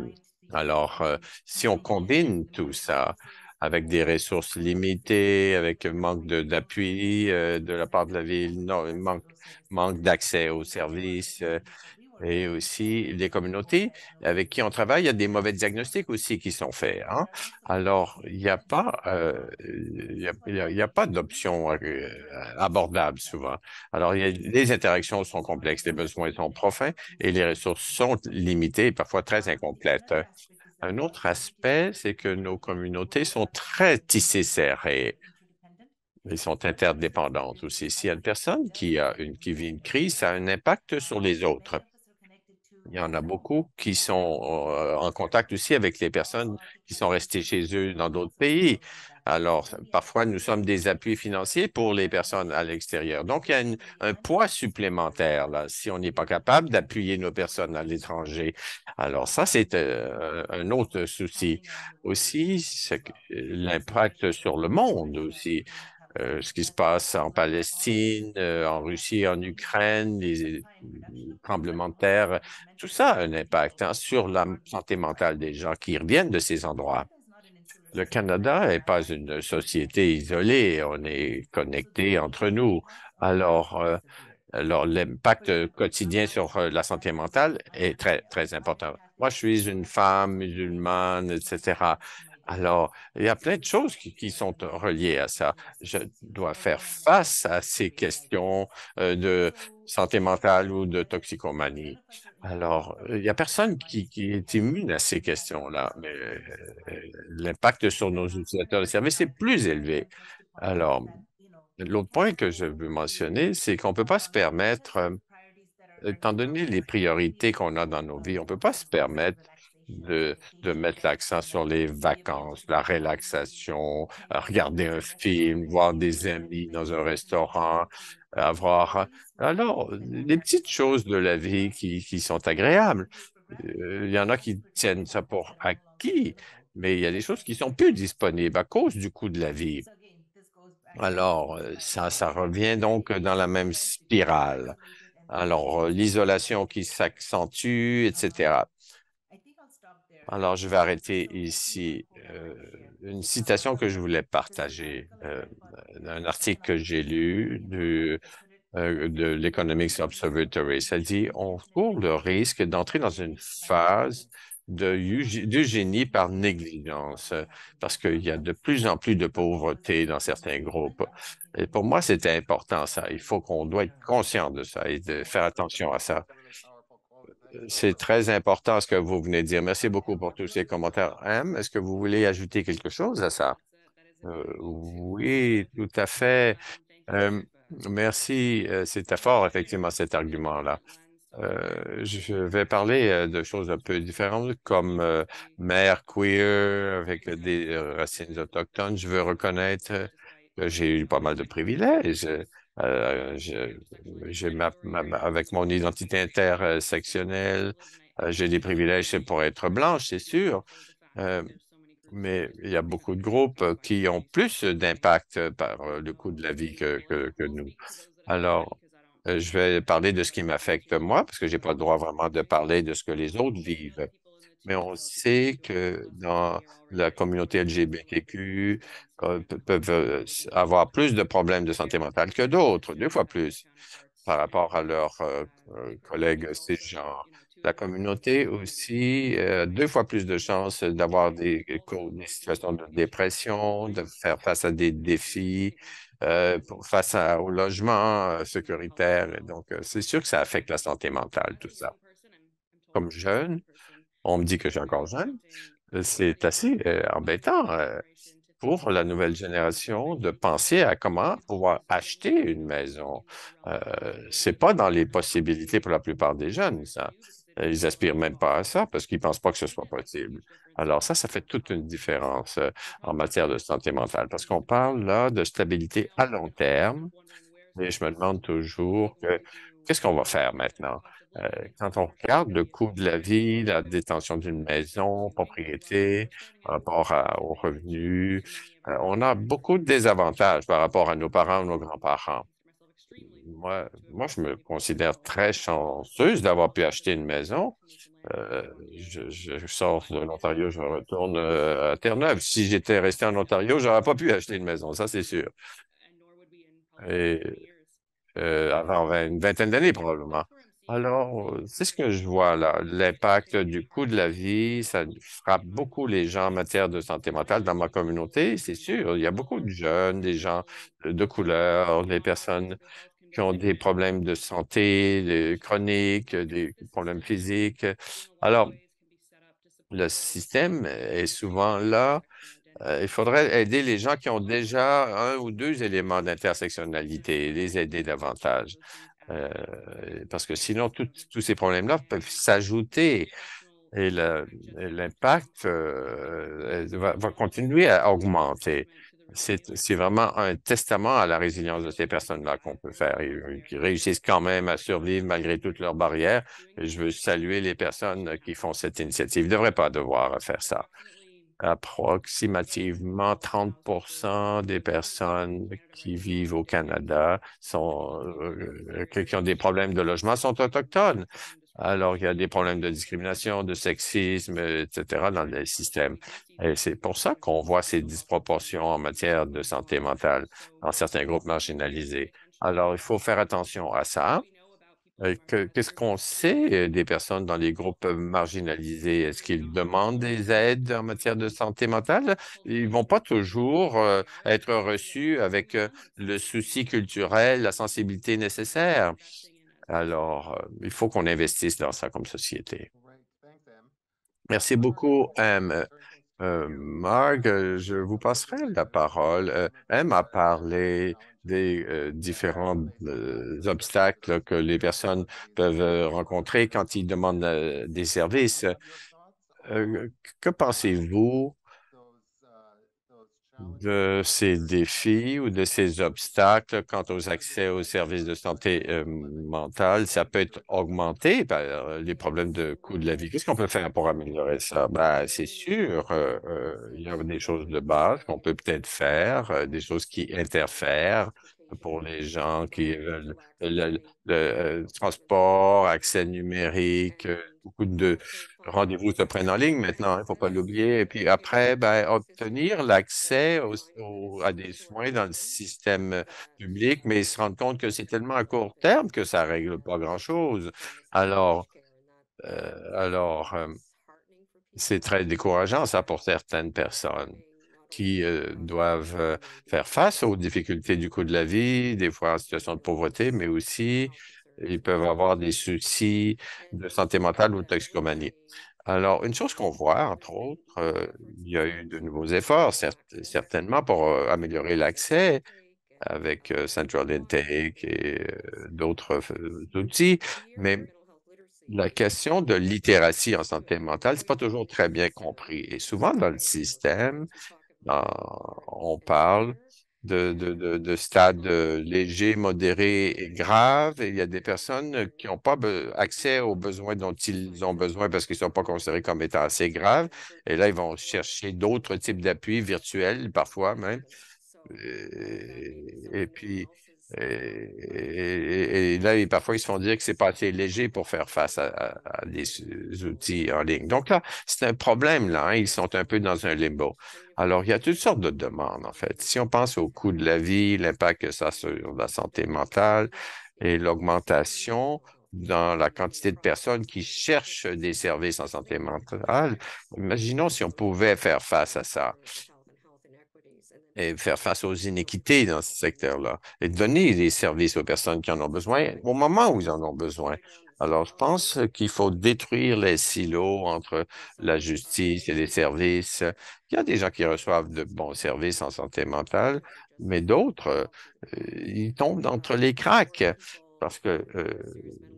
Alors, si on combine tout ça avec des ressources limitées, avec un manque d'appui de la part de la ville, non, manque d'accès aux services, et aussi les communautés avec qui on travaille, il y a des mauvais diagnostics aussi qui sont faits, hein. Alors, il n'y a pas, il y a pas d'option abordable souvent. Alors, les interactions sont complexes, les besoins sont profonds et les ressources sont limitées et parfois très incomplètes. Un autre aspect, c'est que nos communautés sont très tissées serrées. Elles sont interdépendantes aussi. S'il y a une personne qui vit une crise, ça a un impact sur les autres. Il y en a beaucoup qui sont en contact aussi avec les personnes qui sont restées chez eux dans d'autres pays. Alors, parfois, nous sommes des appuis financiers pour les personnes à l'extérieur. Donc, il y a un poids supplémentaire là, si on n'est pas capable d'appuyer nos personnes à l'étranger. Alors, ça, c'est un autre souci. Aussi, l'impact sur le monde aussi. Ce qui se passe en Palestine, en Russie, en Ukraine, les tremblements de terre, tout ça a un impact sur la santé mentale des gens qui reviennent de ces endroits. Le Canada n'est pas une société isolée, on est connectés entre nous. Alors, l'impact quotidien sur la santé mentale est très, très important. Moi, je suis une femme musulmane, etc. Alors, il y a plein de choses qui sont reliées à ça. Je dois faire face à ces questions de santé mentale ou de toxicomanie. Alors, il n'y a personne qui est immune à ces questions-là, mais l'impact sur nos utilisateurs de services est plus élevé. Alors, l'autre point que je veux mentionner, c'est qu'on ne peut pas se permettre, étant donné les priorités qu'on a dans nos vies, on ne peut pas se permettre de mettre l'accent sur les vacances, la relaxation, regarder un film, voir des amis dans un restaurant, avoir... Alors, les petites choses de la vie qui sont agréables. Il y en a qui tiennent ça pour acquis, mais il y a des choses qui sont plus disponibles à cause du coût de la vie. Alors, ça revient donc dans la même spirale. Alors, l'isolation qui s'accentue, etc. Alors, je vais arrêter ici. Une citation que je voulais partager, un article que j'ai lu de l'Economics Observatory. Ça dit, on court le risque d'entrer dans une phase d'eugénie par négligence, parce qu'il y a de plus en plus de pauvreté dans certains groupes. Et pour moi, c'était important, ça. Il faut qu'on doit être conscient de ça et de faire attention à ça. C'est très important ce que vous venez de dire. Merci beaucoup pour tous ces commentaires. Anne, est-ce que vous voulez ajouter quelque chose à ça? Oui, tout à fait. Euh, Merci. C'était fort, effectivement, cet argument-là. Je vais parler de choses un peu différentes, comme mère queer avec des racines autochtones. Je veux reconnaître que j'ai eu pas mal de privilèges. Euh, je- avec mon identité intersectionnelle, j'ai des privilèges pour être blanche, c'est sûr. Euh, mais il y a beaucoup de groupes qui ont plus d'impact par le coût de la vie que nous. Alors, je vais parler de ce qui m'affecte moi, parce que je n'ai pas le droit vraiment de parler de ce que les autres vivent. Mais on sait que dans la communauté LGBTQ, peuvent avoir plus de problèmes de santé mentale que d'autres, 2 fois plus par rapport à leurs collègues cisgenres. La communauté aussi, 2 fois plus de chances d'avoir des situations de dépression, de faire face à des défis, face au logement sécuritaire. Et donc, c'est sûr que ça affecte la santé mentale, tout ça. Comme jeune, on me dit que je suis encore jeune, c'est assez embêtant pour la nouvelle génération de penser à comment pouvoir acheter une maison. C'est pas dans les possibilités pour la plupart des jeunes, ça. Ils aspirent même pas à ça parce qu'ils pensent pas que ce soit possible. Alors ça fait toute une différence en matière de santé mentale parce qu'on parle là de stabilité à long terme et je me demande toujours qu'est-ce qu'on va faire maintenant? Quand on regarde le coût de la vie, la détention d'une maison, propriété, par rapport aux revenus, on a beaucoup de désavantages par rapport à nos parents ou nos grands-parents. Moi, je me considère très chanceuse d'avoir pu acheter une maison. Je sors de l'Ontario, je retourne à Terre-Neuve. Si j'étais resté en Ontario, j'aurais pas pu acheter une maison, ça c'est sûr. Et avant une vingtaine d'années probablement. Alors, c'est ce que je vois là, l'impact du coût de la vie, ça frappe beaucoup les gens en matière de santé mentale dans ma communauté, c'est sûr. Il y a beaucoup de jeunes, des gens de couleur, des personnes qui ont des problèmes de santé chroniques, des problèmes physiques. Alors, le système est souvent là. Il faudrait aider les gens qui ont déjà 1 ou 2 éléments d'intersectionnalité, les aider davantage. Euh, Parce que sinon, tous ces problèmes-là peuvent s'ajouter et l'impact va continuer à augmenter. C'est vraiment un testament à la résilience de ces personnes-là qu'on peut faire et qui réussissent quand même à survivre malgré toutes leurs barrières. Et je veux saluer les personnes qui font cette initiative. Ils ne devraient pas devoir faire ça. Approximativement 30 des personnes qui vivent au Canada qui ont des problèmes de logement sont autochtones. Alors, il y a des problèmes de discrimination, de sexisme, etc. dans le système. Et c'est pour ça qu'on voit ces disproportions en matière de santé mentale dans certains groupes marginalisés. Alors, il faut faire attention à ça. Qu'est-ce qu'on sait des personnes dans les groupes marginalisés? Est-ce qu'ils demandent des aides en matière de santé mentale? Ils ne vont pas toujours être reçus avec le souci culturel, la sensibilité nécessaire. Alors, il faut qu'on investisse dans ça comme société. Merci beaucoup, Marc, je vous passerai la parole. Elle m'a parlé des différents obstacles que les personnes peuvent rencontrer quand ils demandent des services. Euh, que pensez-vous de ces défis ou de ces obstacles quant aux accès aux services de santé mentale? Ça peut être augmenté par les problèmes de coût de la vie. Qu'est-ce qu'on peut faire pour améliorer ça? Ben, c'est sûr, il y a des choses de base qu'on peut peut-être faire, des choses qui interfèrent pour les gens qui veulent le transport, accès numérique, beaucoup de rendez-vous se prennent en ligne maintenant, il ne faut pas l'oublier. Et puis après, ben, obtenir l'accès à des soins dans le système public, mais ils se rendent compte que c'est tellement à court terme que ça ne règle pas grand-chose. Alors, alors, c'est très décourageant, ça, pour certaines personnes qui doivent faire face aux difficultés du coût de la vie, des fois en situation de pauvreté, mais aussi ils peuvent avoir des soucis de santé mentale ou de toxicomanie. Alors, une chose qu'on voit, entre autres, il y a eu de nouveaux efforts, certainement, pour améliorer l'accès avec Central Intake et d'autres outils, mais la question de littératie en santé mentale, c'est pas toujours très bien compris. Et souvent dans le système, dans- on parle de stades légers, modérés et graves. Et il y a des personnes qui n'ont pas accès aux besoins dont ils ont besoin parce qu'ils ne sont pas considérés comme étant assez graves. Et là, ils vont chercher d'autres types d'appui virtuels, parfois même. Et puis, et là, parfois, ils se font dire que c'est pas assez léger pour faire face à des outils en ligne. Donc là, c'est un problème, là, hein. Ils sont un peu dans un limbo. Alors, il y a toutes sortes de demandes, en fait. Si on pense au coût de la vie, l'impact que ça a sur la santé mentale et l'augmentation dans la quantité de personnes qui cherchent des services en santé mentale, imaginons si on pouvait faire face à ça et faire face aux inéquités dans ce secteur-là et donner des services aux personnes qui en ont besoin au moment où ils en ont besoin. Alors, je pense qu'il faut détruire les silos entre la justice et les services. Il y a des gens qui reçoivent de bons services en santé mentale, mais d'autres, ils tombent entre les cracks parce que,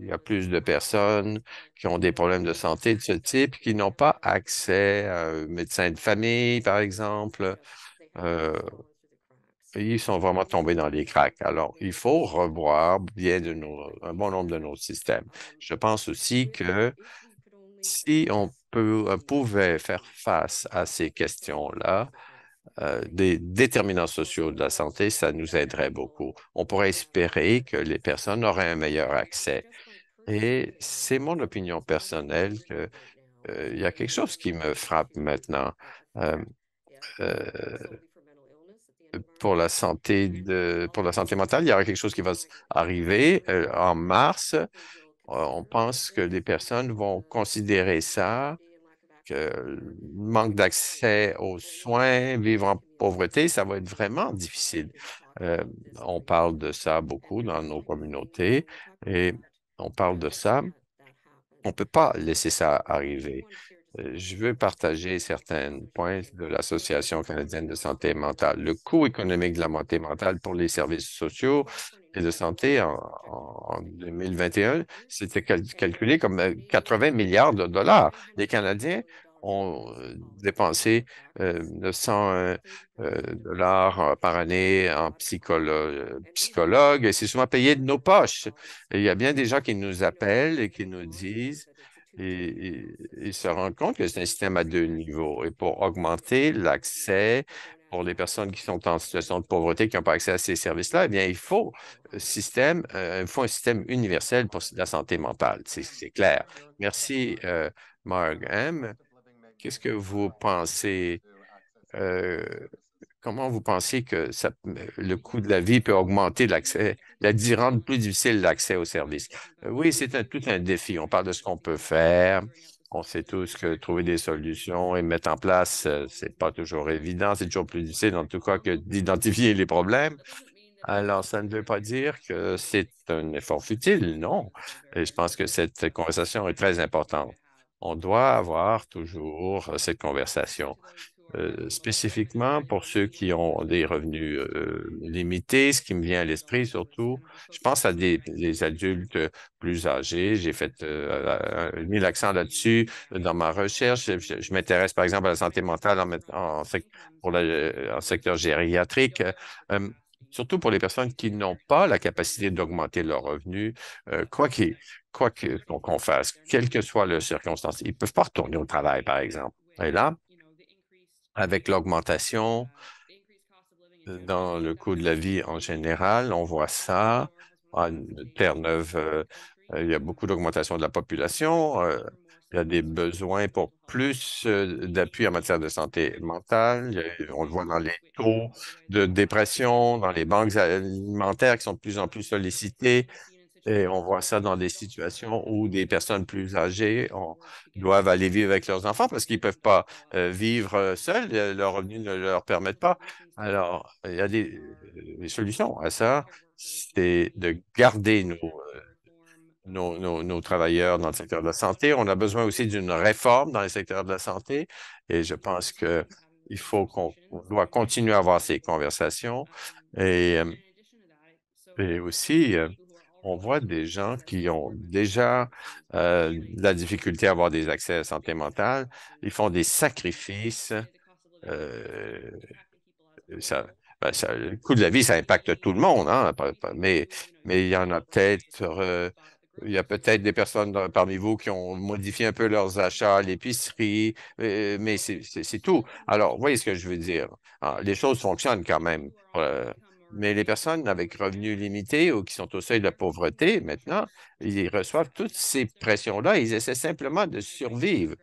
il y a plus de personnes qui ont des problèmes de santé de ce type qui n'ont pas accès à un médecin de famille, par exemple. Euh, Ils sont vraiment tombés dans les cracks. Alors, il faut revoir un bon nombre de nos systèmes. Je pense aussi que si on pouvait faire face à ces questions-là, des déterminants sociaux de la santé, ça nous aiderait beaucoup. On pourrait espérer que les personnes auraient un meilleur accès. Et c'est mon opinion personnelle que, il y a quelque chose qui me frappe maintenant. Euh, euh, pour la santé mentale, il y aura quelque chose qui va arriver en mars. On pense que les personnes vont considérer ça, que le manque d'accès aux soins, vivre en pauvreté, ça va être vraiment difficile. Euh, on parle de ça beaucoup dans nos communautés et on parle de ça. On ne peut pas laisser ça arriver. Je veux partager certains points de l'Association canadienne de santé mentale. Le coût économique de la santé mentale pour les services sociaux et de santé en 2021, c'était calculé comme 80 milliards de dollars. Les Canadiens ont dépensé 900 dollars par année en psychologue, et c'est souvent payé de nos poches. Et il y a bien des gens qui nous appellent et qui nous disent ils se rendent compte que c'est un système à deux niveaux. Et pour augmenter l'accès pour les personnes qui sont en situation de pauvreté, qui n'ont pas accès à ces services-là, eh bien, il faut un système universel pour la santé mentale. C'est clair. Merci, Mark M. Qu'est-ce que vous pensez? euh, Comment vous pensez que le coût de la vie peut augmenter l'accès, rendre plus difficile l'accès aux services? Oui, c'est tout un défi. On parle de ce qu'on peut faire. On sait tous que trouver des solutions et mettre en place, c'est pas toujours évident. C'est toujours plus difficile, en tout cas, que d'identifier les problèmes. Alors, ça ne veut pas dire que c'est un effort futile, non. Et je pense que cette conversation est très importante. On doit avoir toujours cette conversation. Spécifiquement pour ceux qui ont des revenus limités, ce qui me vient à l'esprit surtout, je pense à des adultes plus âgés. J'ai mis l'accent là-dessus dans ma recherche. Je m'intéresse par exemple à la santé mentale en secteur gériatrique. Euh, Surtout pour les personnes qui n'ont pas la capacité d'augmenter leurs revenus, qu'on fasse, quelles que soient leurs circonstances, ils ne peuvent pas retourner au travail, par exemple. Et là, avec l'augmentation dans le coût de la vie en général, on voit ça. En Terre-Neuve, il y a beaucoup d'augmentation de la population. Il y a des besoins pour plus d'appui en matière de santé mentale. On le voit dans les taux de dépression, dans les banques alimentaires qui sont de plus en plus sollicitées. Et on voit ça dans des situations où des personnes plus âgées doivent aller vivre avec leurs enfants parce qu'ils ne peuvent pas vivre seuls, leurs revenus ne leur permettent pas. Alors, il y a des solutions à ça, c'est de garder nos travailleurs dans le secteur de la santé. On a besoin aussi d'une réforme dans le secteur de la santé et je pense qu'on doit continuer à avoir ces conversations. Et, et aussi, on voit des gens qui ont déjà de la difficulté à avoir des accès à la santé mentale. Ils font des sacrifices. euh, le coût de la vie, ça impacte tout le monde, hein, mais il y a peut-être des personnes parmi vous qui ont modifié un peu leurs achats à l'épicerie, mais c'est tout. Alors, vous voyez ce que je veux dire. Ah, les choses fonctionnent quand même. Mais les personnes avec revenus limités ou qui sont au seuil de la pauvreté, maintenant, ils reçoivent toutes ces pressions-là. Ils essaient simplement de survivre.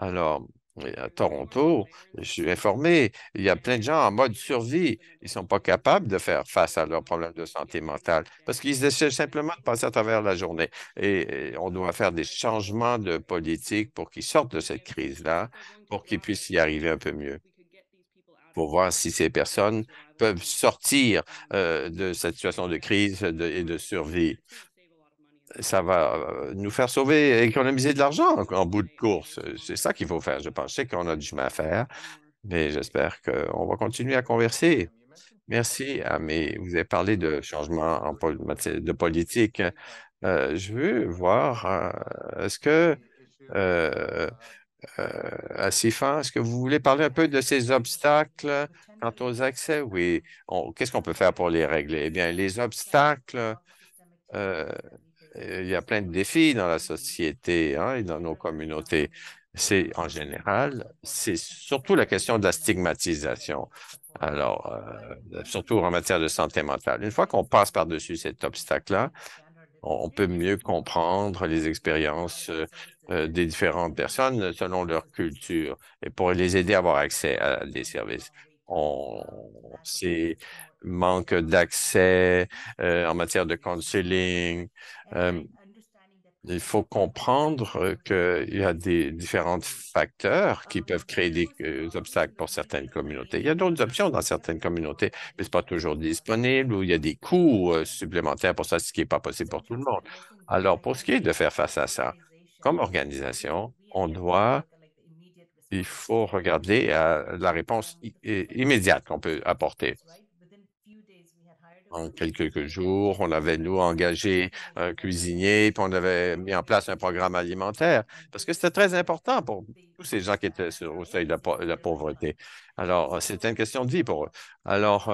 Alors, à Toronto, je suis informé, il y a plein de gens en mode survie. Ils ne sont pas capables de faire face à leurs problèmes de santé mentale parce qu'ils essaient simplement de passer à travers la journée. Et on doit faire des changements de politique pour qu'ils sortent de cette crise-là, pour qu'ils puissent y arriver un peu mieux, pour voir si ces personnes peuvent sortir de cette situation de crise et de survie. Ça va nous faire sauver, économiser de l'argent en bout de course. C'est ça qu'il faut faire. Je pensais qu'on a du chemin à faire, mais j'espère qu'on va continuer à converser. Merci, mais vous avez parlé de changement matière de politique. Je veux voir, est-ce que, euh, Asifa, est-ce que vous voulez parler un peu de ces obstacles quant aux accès? Oui. Qu'est-ce qu'on peut faire pour les régler? Eh bien, les obstacles, euh, il y a plein de défis dans la société, hein, et dans nos communautés. En général, c'est surtout la question de la stigmatisation. Alors, surtout en matière de santé mentale. Une fois qu'on passe par-dessus cet obstacle-là, on peut mieux comprendre les expériences des différentes personnes selon leur culture et pour les aider à avoir accès à des services. C'est manque d'accès en matière de counseling. euh, il faut comprendre qu'il y a des différents facteurs qui peuvent créer des obstacles pour certaines communautés. Il y a d'autres options dans certaines communautés, mais ce n'est pas toujours disponible ou il y a des coûts supplémentaires pour ça, ce qui n'est pas possible pour tout le monde. Alors, pour ce qui est de faire face à ça, comme organisation, il faut regarder à la réponse immédiate qu'on peut apporter. En quelques jours, on avait, nous, engagé un cuisinier, puis on avait mis en place un programme alimentaire, parce que c'était très important pour tous ces gens qui étaient au seuil de la pauvreté. Alors, c'était une question de vie pour eux. Alors,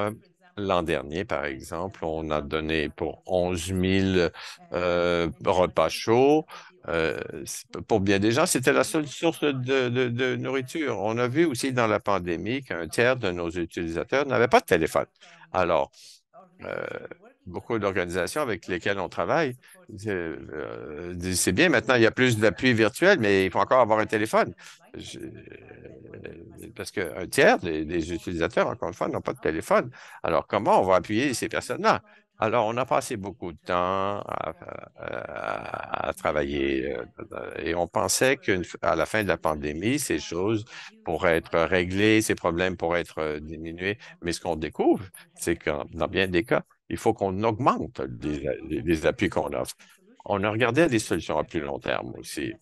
l'an dernier, par exemple, on a donné pour 11 000 repas chauds. Pour bien des gens, c'était la seule source de nourriture. On a vu aussi dans la pandémie qu'un tiers de nos utilisateurs n'avaient pas de téléphone. Alors, euh, beaucoup d'organisations avec lesquelles on travaille disent, c'est bien, maintenant, il y a plus d'appui virtuel, mais il faut encore avoir un téléphone. Parce qu'un tiers des utilisateurs, encore une fois, n'ont pas de téléphone. Alors, comment on va appuyer ces personnes-là? Alors, on a passé beaucoup de temps à travailler et on pensait qu'à la fin de la pandémie, ces choses pourraient être réglées, ces problèmes pourraient être diminués. Mais ce qu'on découvre, c'est que dans bien des cas, il faut qu'on augmente les appuis qu'on offre. On a regardé à des solutions à plus long terme aussi.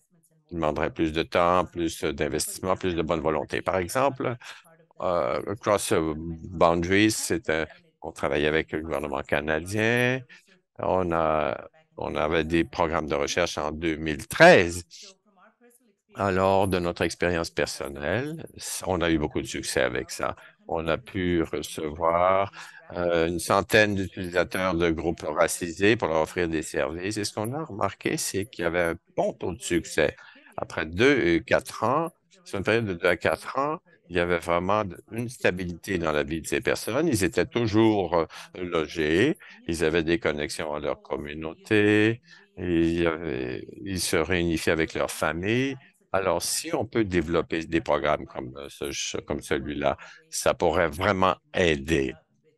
demanderait plus de temps, plus d'investissement, plus de bonne volonté. Par exemple, Cross Boundaries, on travaillait avec le gouvernement canadien. On avait des programmes de recherche en 2013. Alors, de notre expérience personnelle, on a eu beaucoup de succès avec ça. On a pu recevoir une centaine d'utilisateurs de groupes racisés pour leur offrir des services. Et ce qu'on a remarqué, c'est qu'il y avait un bon taux de succès. Après 2 et 4 ans, sur une période de 2 à 4 ans, il y avait vraiment une stabilité dans la vie de ces personnes. Ils étaient toujours logés, ils avaient des connexions à leur communauté, ils se réunifiaient avec leur famille. Alors, si on peut développer des programmes comme celui-là, ça pourrait vraiment aider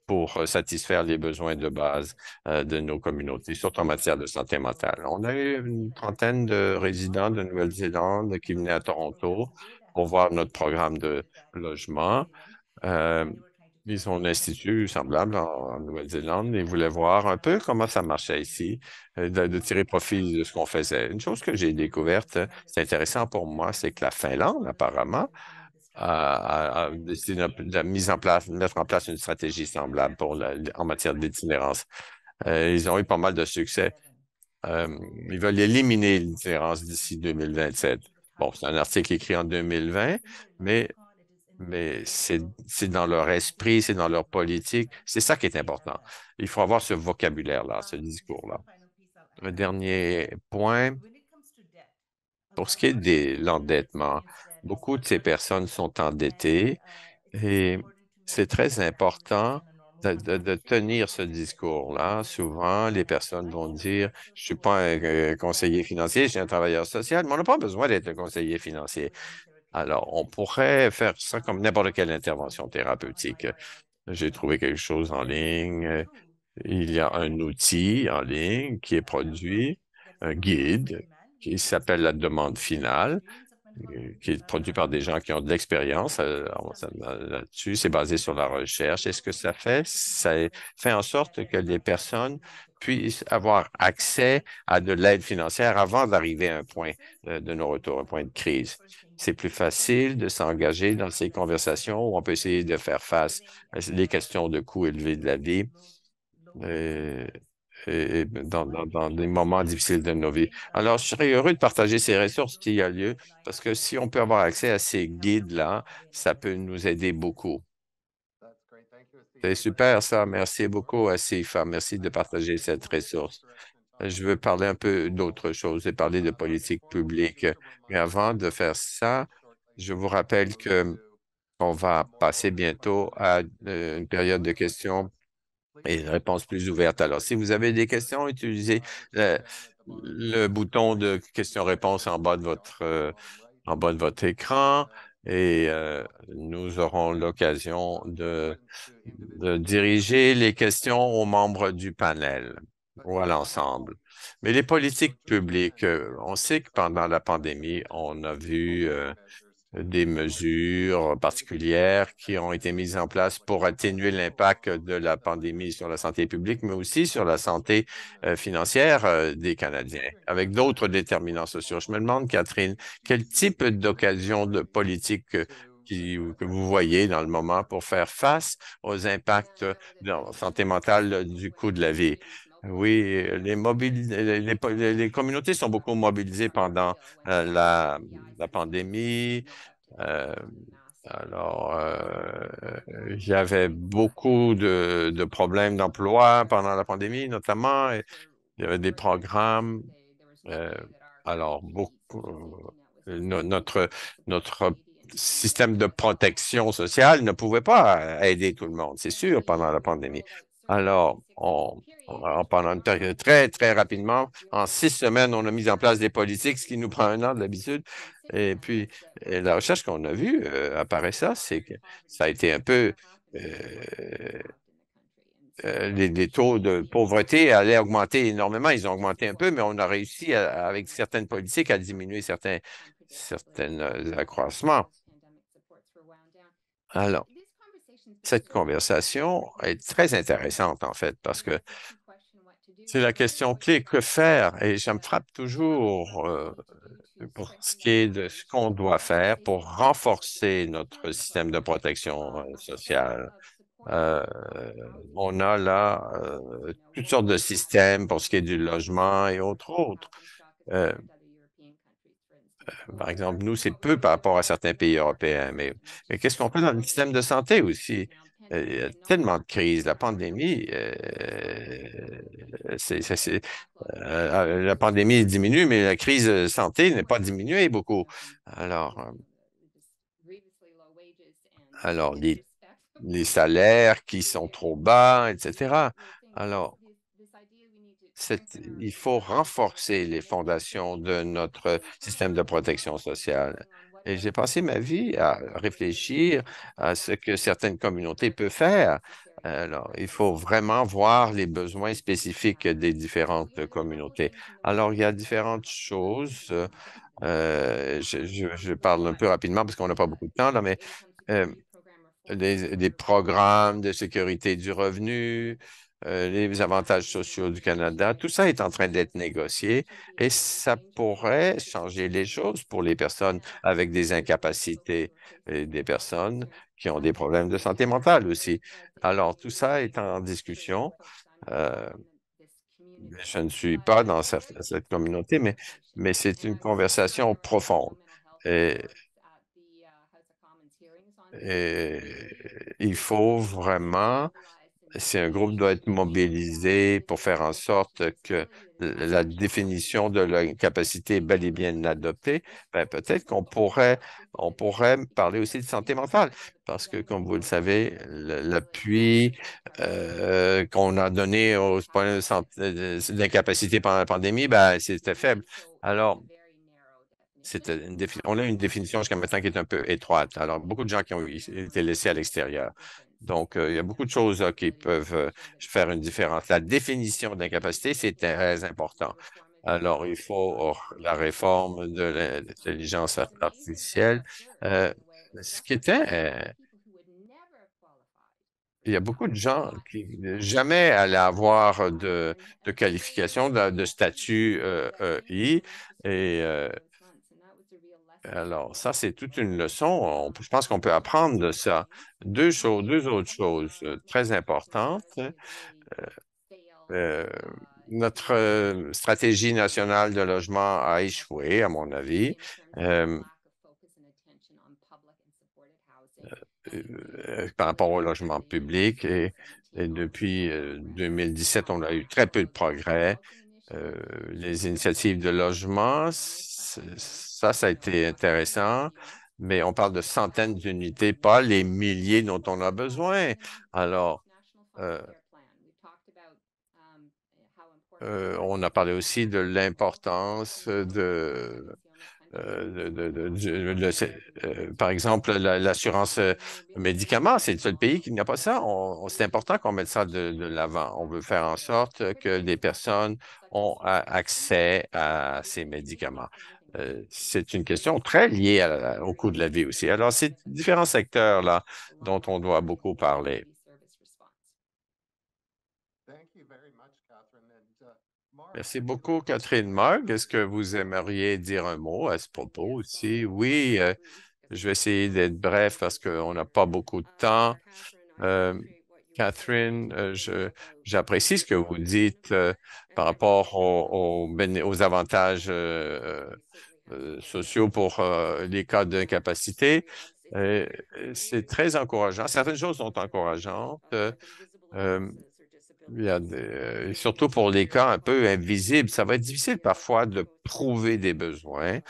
pour satisfaire les besoins de base de nos communautés, surtout en matière de santé mentale. On a eu une trentaine de résidents de Nouvelle-Zélande qui venaient à Toronto pour voir notre programme de logement. Euh, Ils ont un institut semblable en Nouvelle-Zélande et voulaient voir un peu comment ça marchait ici, de tirer profit de ce qu'on faisait. Une chose que j'ai découverte, c'est intéressant pour moi, c'est que la Finlande, apparemment, a décidé mettre en place une stratégie semblable en matière d'itinérance. Ils ont eu pas mal de succès. Ils veulent éliminer l'itinérance d'ici 2027. Bon, c'est un article écrit en 2020, mais c'est dans leur esprit, c'est dans leur politique. C'est ça qui est important. Il faut avoir ce vocabulaire-là, ce discours-là. Un dernier point, pour ce qui est de l'endettement, beaucoup de ces personnes sont endettées et c'est très important de tenir ce discours-là. Souvent, les personnes vont dire, je ne suis pas un conseiller financier, je suis un travailleur social, mais on n'a pas besoin d'être un conseiller financier. Alors, on pourrait faire ça comme n'importe quelle intervention thérapeutique. J'ai trouvé quelque chose en ligne. Il y a un outil en ligne qui est produit, un guide qui s'appelle la demande finale, qui est produit par des gens qui ont de l'expérience là-dessus. C'est basé sur la recherche. Et ce que ça fait, ça fait en sorte que les personnes puissent avoir accès à de l'aide financière avant d'arriver à un point de non-retour, un point de crise. C'est plus facile de s'engager dans ces conversations où on peut essayer de faire face à les questions de coûts élevés de la vie et dans des moments difficiles de nos vies. Alors, je serais heureux de partager ces ressources s'il y a lieu, parce que si on peut avoir accès à ces guides-là, ça peut nous aider beaucoup. C'est super, ça. Merci beaucoup, Asifa. Merci de partager cette ressource. Je veux parler un peu d'autre chose et parler de politique publique. Mais avant de faire ça, je vous rappelle qu'on va passer bientôt à une période de questions et une réponse plus ouverte. Alors, si vous avez des questions, utilisez le bouton de questions-réponses en bas de votre écran et nous aurons l'occasion de diriger les questions aux membres du panel ou à l'ensemble. Mais les politiques publiques, on sait que pendant la pandémie, on a vu des mesures particulières qui ont été mises en place pour atténuer l'impact de la pandémie sur la santé publique, mais aussi sur la santé financière des Canadiens, avec d'autres déterminants sociaux. Je me demande, Catherine, quel type d'occasion de politique que vous voyez dans le moment pour faire face aux impacts de la santé mentale du coût de la vie? Oui, les communautés sont beaucoup mobilisées pendant la pandémie. Euh, il y avait beaucoup de problèmes d'emploi pendant la pandémie, notamment. Il y avait des programmes. euh, notre système de protection sociale ne pouvait pas aider tout le monde, c'est sûr, pendant la pandémie. Alors, pendant une période très, très rapidement, en 6 semaines, on a mis en place des politiques, ce qui nous prend un an d'habitude. Et puis, la recherche qu'on a vue apparaît ça, c'est que ça a été un peu les taux de pauvreté allaient augmenter énormément. Ils ont augmenté un peu, mais on a réussi avec certaines politiques à diminuer certains accroissements. Alors, cette conversation est très intéressante, en fait, parce que c'est la question clé, que faire? Et ça me frappe toujours pour ce qui est de ce qu'on doit faire pour renforcer notre système de protection sociale. On a là toutes sortes de systèmes pour ce qui est du logement et autres. Par exemple, nous, c'est peu par rapport à certains pays européens, mais qu'est-ce qu'on fait dans le système de santé aussi? Il y a tellement de crises. La pandémie, la pandémie diminue, mais la crise de santé n'est pas diminuée beaucoup. Alors les salaires qui sont trop bas, etc. Alors, il faut renforcer les fondations de notre système de protection sociale. Et j'ai passé ma vie à réfléchir à ce que certaines communautés peuvent faire. Alors, il faut vraiment voir les besoins spécifiques des différentes communautés. Alors, il y a différentes choses. Je parle un peu rapidement parce qu'on n'a pas beaucoup de temps, là, mais des programmes de sécurité du revenu, les avantages sociaux du Canada, tout ça est en train d'être négocié et ça pourrait changer les choses pour les personnes avec des incapacités et des personnes qui ont des problèmes de santé mentale aussi. Alors, tout ça est en discussion. Je ne suis pas dans cette communauté, mais c'est une conversation profonde. Et il faut vraiment, si un groupe doit être mobilisé pour faire en sorte que la définition de l'incapacité est bel et bien adoptée, ben peut-être on pourrait parler aussi de santé mentale, parce que, comme vous le savez, l'appui qu'on a donné aux problèmes d'incapacité pendant la pandémie, ben, c'était faible. Alors, on a une définition jusqu'à maintenant qui est un peu étroite. Alors, beaucoup de gens qui ont été laissés à l'extérieur. Donc, il y a beaucoup de choses qui peuvent faire une différence. La définition d'incapacité, c'est très important. Alors, il faut la réforme de l'intelligence artificielle. Ce qui était, il y a beaucoup de gens qui jamais allaient avoir de qualification, de statut I. Et alors, ça, c'est toute une leçon. Je pense qu'on peut apprendre de ça. Deux autres choses très importantes. Notre stratégie nationale de logement a échoué, à mon avis. Par rapport au logement public. Et depuis 2017, on a eu très peu de progrès. Les initiatives de logement, ça a été intéressant, mais on parle de centaines d'unités, pas les milliers dont on a besoin. Alors, on a parlé aussi de l'importance par exemple, l'assurance médicaments, c'est le seul pays qui n'a pas ça. C'est important qu'on mette ça de l'avant. On veut faire en sorte que les personnes ont accès à ces médicaments. C'est une question très liée au coût de la vie aussi. Alors, c'est différents secteurs là dont on doit beaucoup parler. Merci beaucoup, Catherine Marg. Est-ce que vous aimeriez dire un mot à ce propos aussi? Oui, je vais essayer d'être bref parce qu'on n'a pas beaucoup de temps. Catherine, j'apprécie ce que vous dites par rapport aux avantages sociaux pour les cas d'incapacité. C'est très encourageant. Certaines choses sont encourageantes. Surtout pour les cas un peu invisibles, ça va être difficile parfois de prouver des besoins pour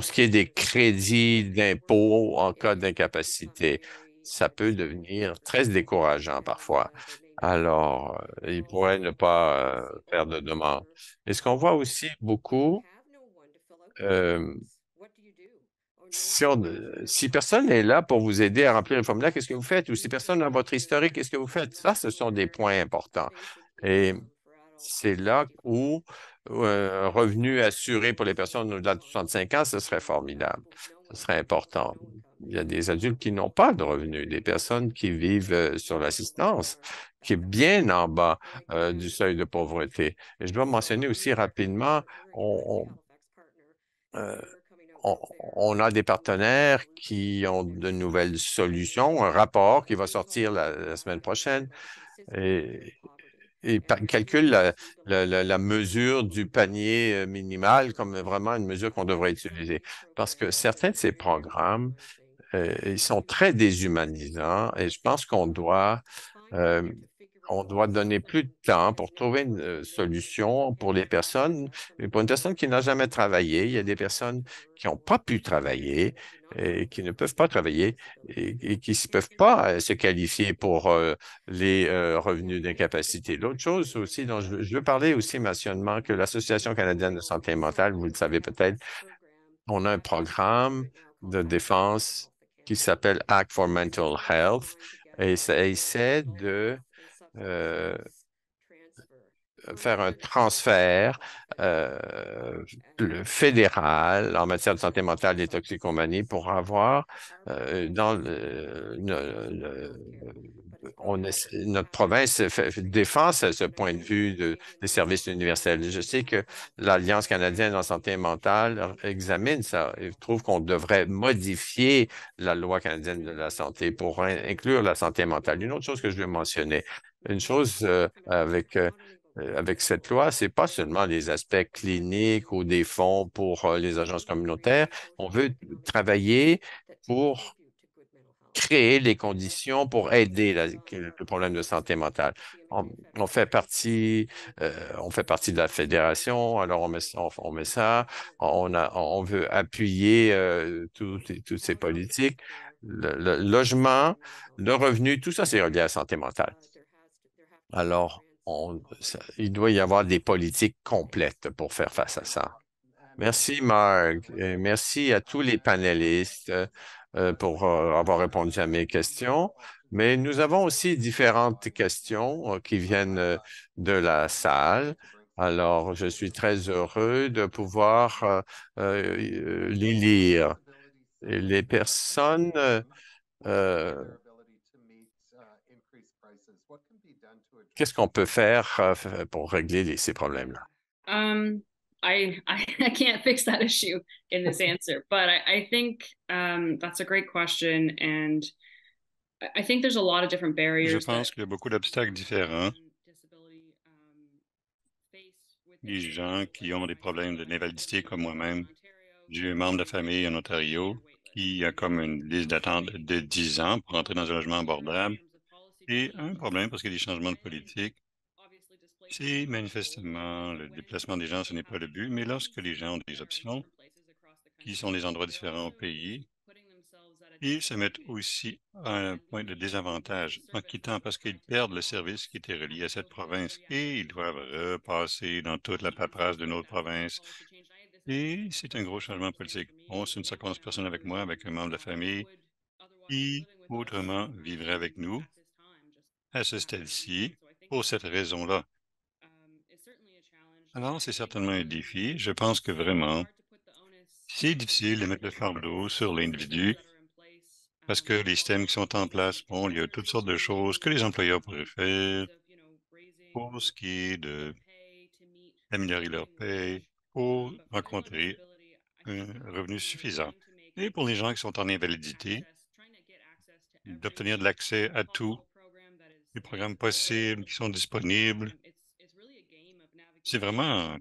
ce qui est des crédits d'impôt en cas d'incapacité. Ça peut devenir très décourageant parfois. Alors, il pourrait ne pas faire de demande. Et ce qu'on voit aussi beaucoup, si personne n'est là pour vous aider à remplir le formulaire, qu'est-ce que vous faites? Ou si personne n'a votre historique, qu'est-ce que vous faites? Ça, ce sont des points importants. Et c'est là où un revenu assuré pour les personnes au-delà de 65 ans, ce serait formidable. Ce serait important. Il y a des adultes qui n'ont pas de revenus, des personnes qui vivent sur l'assistance. qui est bien en bas du seuil de pauvreté. Et je dois mentionner aussi rapidement, euh, on a des partenaires qui ont de nouvelles solutions, un rapport qui va sortir la semaine prochaine et, calcule la mesure du panier minimal comme vraiment une mesure qu'on devrait utiliser. Parce que certains de ces programmes, ils sont très déshumanisants et je pense euh, on doit donner plus de temps pour trouver une solution pour les personnes. Et pour une personne qui n'a jamais travaillé, il y a des personnes qui n'ont pas pu travailler et qui ne peuvent pas travailler et qui ne peuvent pas se qualifier pour les revenus d'incapacité. L'autre chose aussi dont je veux parler aussi mentionnement que l'Association canadienne de santé mentale, vous le savez peut-être, on a un programme de défense qui s'appelle Act for Mental Health et ça essaie de euh, faire un transfert fédéral en matière de santé mentale et toxicomanie pour avoir dans notre province défend ce point de vue des services universels. Je sais que l'Alliance canadienne en santé mentale examine ça et trouve qu'on devrait modifier la loi canadienne de la santé pour inclure la santé mentale. Une autre chose que je veux mentionner, une chose avec cette loi, c'est pas seulement les aspects cliniques ou des fonds pour les agences communautaires. On veut travailler pour créer les conditions pour aider le problème de santé mentale. On fait partie, on fait partie de la fédération, alors on met ça, on veut appuyer toutes ces politiques, le logement, le revenu, tout ça, c'est relié à la santé mentale. Alors, il doit y avoir des politiques complètes pour faire face à ça. Merci, Marc. Et merci à tous les panélistes pour avoir répondu à mes questions. Mais nous avons aussi différentes questions qui viennent de la salle. Alors, je suis très heureux de pouvoir les lire. Et les personnes qu'est-ce qu'on peut faire pour régler ces problèmes-là? I can't fix that issue in this answer, but I think that's a great question, and I think there's a lot of different Je barriers pense qu'il y a beaucoup d'obstacles différents. Les gens qui ont des problèmes d'invalidité comme moi-même, j'ai un membre de famille en Ontario qui a comme une liste d'attente de 10 ans pour entrer dans un logement abordable. Et un problème, parce qu'il y a des changements de politique, c'est manifestement le déplacement des gens, ce n'est pas le but, mais lorsque les gens ont des options, qui sont des endroits différents au pays, ils se mettent aussi à un point de désavantage en quittant parce qu'ils perdent le service qui était relié à cette province et ils doivent repasser dans toute la paperasse d'une autre province. Et c'est un gros changement politique. Bon, c'est une seconde personne avec moi, avec un membre de la famille qui autrement vivrait avec nous à ce stade-ci pour cette raison-là. Alors, c'est certainement un défi. Je pense que vraiment, c'est difficile de mettre le fardeau sur l'individu parce que les systèmes qui sont en place, bon, il y a toutes sortes de choses que les employeurs pourraient faire pour ce qui est d'améliorer leur paie, pour rencontrer un revenu suffisant. Et pour les gens qui sont en invalidité, d'obtenir de l'accès à tous les programmes possibles qui sont disponibles. C'est vraiment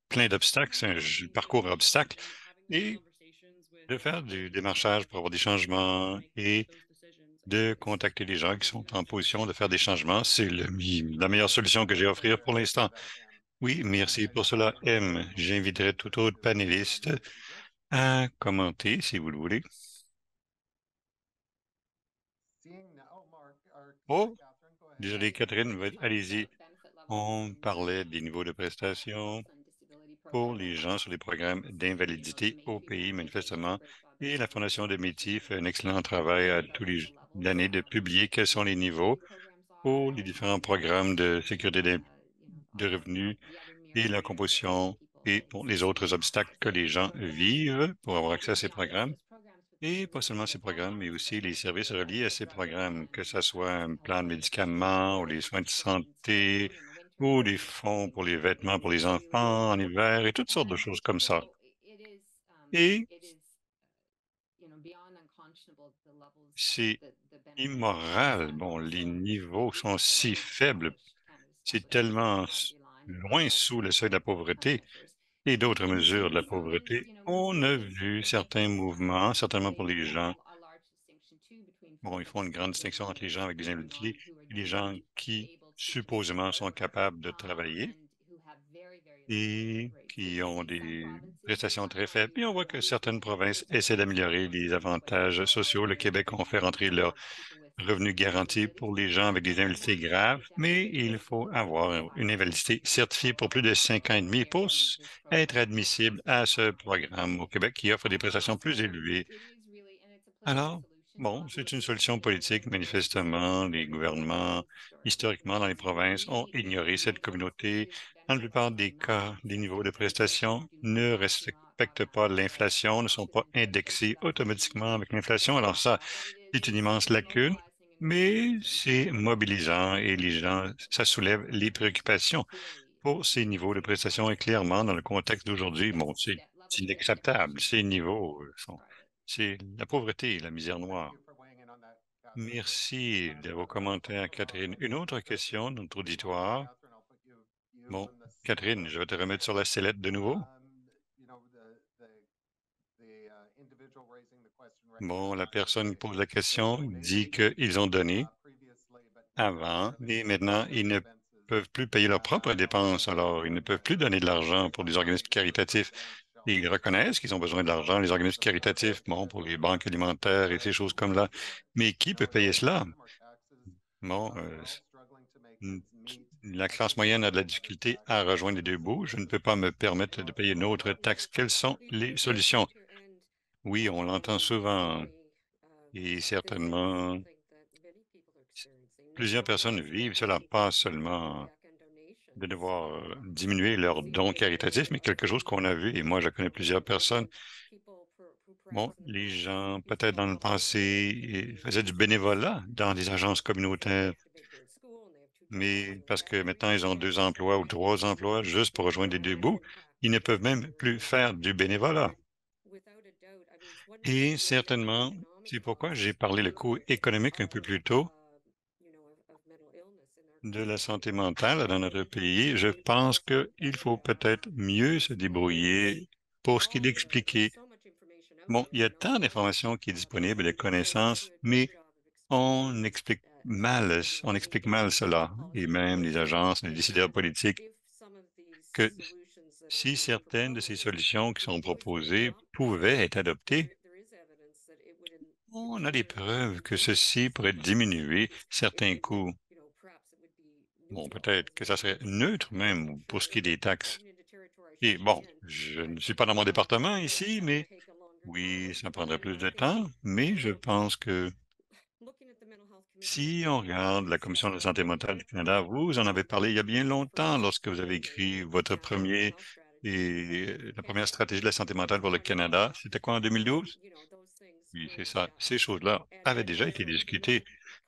plein d'obstacles, c'est un parcours à obstacles. Et de faire du démarchage pour avoir des changements et de contacter les gens qui sont en position de faire des changements, c'est la meilleure solution que j'ai à offrir pour l'instant. Oui, merci pour cela, M. J'inviterai tout autre panéliste à commenter, si vous le voulez. Oh, désolé, Catherine, allez-y. On parlait des niveaux de prestations pour les gens sur les programmes d'invalidité au pays, manifestement. Et la Fondation de Métis fait un excellent travail à tous les années de publier quels sont les niveaux pour les différents programmes de sécurité de revenus et la composition et pour les autres obstacles que les gens vivent pour avoir accès à ces programmes. Et pas seulement ces programmes, mais aussi les services reliés à ces programmes, que ce soit un plan de médicaments ou les soins de santé ou des fonds pour les vêtements pour les enfants en hiver et toutes sortes de choses comme ça. Et c'est immoral. Bon, les niveaux sont si faibles. C'est tellement loin sous le seuil de la pauvreté et d'autres mesures de la pauvreté. On a vu certains mouvements, certainement pour les gens. Bon, ils font une grande distinction entre les gens avec des invalidés et les gens qui supposément sont capables de travailler et qui ont des prestations très faibles. Puis on voit que certaines provinces essaient d'améliorer les avantages sociaux. Le Québec a fait rentrer leur revenu garanti pour les gens avec des invalidités graves, mais il faut avoir une invalidité certifiée pour plus de 5 ans et demi pour être admissible à ce programme au Québec qui offre des prestations plus élevées. Alors, bon, c'est une solution politique. Manifestement, les gouvernements, historiquement, dans les provinces, ont ignoré cette communauté. Dans la plupart des cas, les niveaux de prestations ne respectent pas l'inflation, ne sont pas indexés automatiquement avec l'inflation. Alors ça, c'est une immense lacune, mais c'est mobilisant et les gens, ça soulève les préoccupations pour ces niveaux de prestations et clairement, dans le contexte d'aujourd'hui, bon, c'est inacceptable. Ces niveaux sont c'est la pauvreté et la misère noire. Merci de vos commentaires, Catherine. Une autre question de notre auditoire. Bon, Catherine, je vais te remettre sur la sellette de nouveau. Bon, la personne qui pose la question dit qu'ils ont donné avant et maintenant, ils ne peuvent plus payer leurs propres dépenses. Alors, ils ne peuvent plus donner de l'argent pour des organismes caritatifs. Et ils reconnaissent qu'ils ont besoin de l'argent, les organismes caritatifs, bon, pour les banques alimentaires et ces choses comme là. Mais qui peut payer cela? Bon, n- la classe moyenne a de la difficulté à rejoindre les deux bouts. Je ne peux pas me permettre de payer une autre taxe. Quelles sont les solutions? Oui, on l'entend souvent et certainement, plusieurs personnes vivent cela, pas seulement de devoir diminuer leurs dons caritatifs, mais quelque chose qu'on a vu, et moi je connais plusieurs personnes. Bon, les gens, peut-être dans le passé, faisaient du bénévolat dans des agences communautaires, mais parce que maintenant ils ont 2 emplois ou 3 emplois juste pour rejoindre les deux bouts, ils ne peuvent même plus faire du bénévolat. Et certainement, c'est pourquoi j'ai parlé le coût économique un peu plus tôt de la santé mentale dans notre pays. Je pense qu'il faut peut-être mieux se débrouiller pour ce qui est d'expliquer. Bon, il y a tant d'informations qui est disponible, de connaissances, mais on explique mal cela, et même les agences, les décideurs politiques, que si certaines de ces solutions qui sont proposées pouvaient être adoptées, on a des preuves que ceci pourrait diminuer certains coûts. Bon, peut-être que ça serait neutre même pour ce qui est des taxes. Et bon, je ne suis pas dans mon département ici, mais oui, ça prendrait plus de temps, mais je pense que si on regarde la Commission de la santé mentale du Canada, vous en avez parlé il y a bien longtemps lorsque vous avez écrit votre premier et la première stratégie de la santé mentale pour le Canada. C'était quoi en 2012? Oui, c'est ça. Ces choses-là avaient déjà été discutées.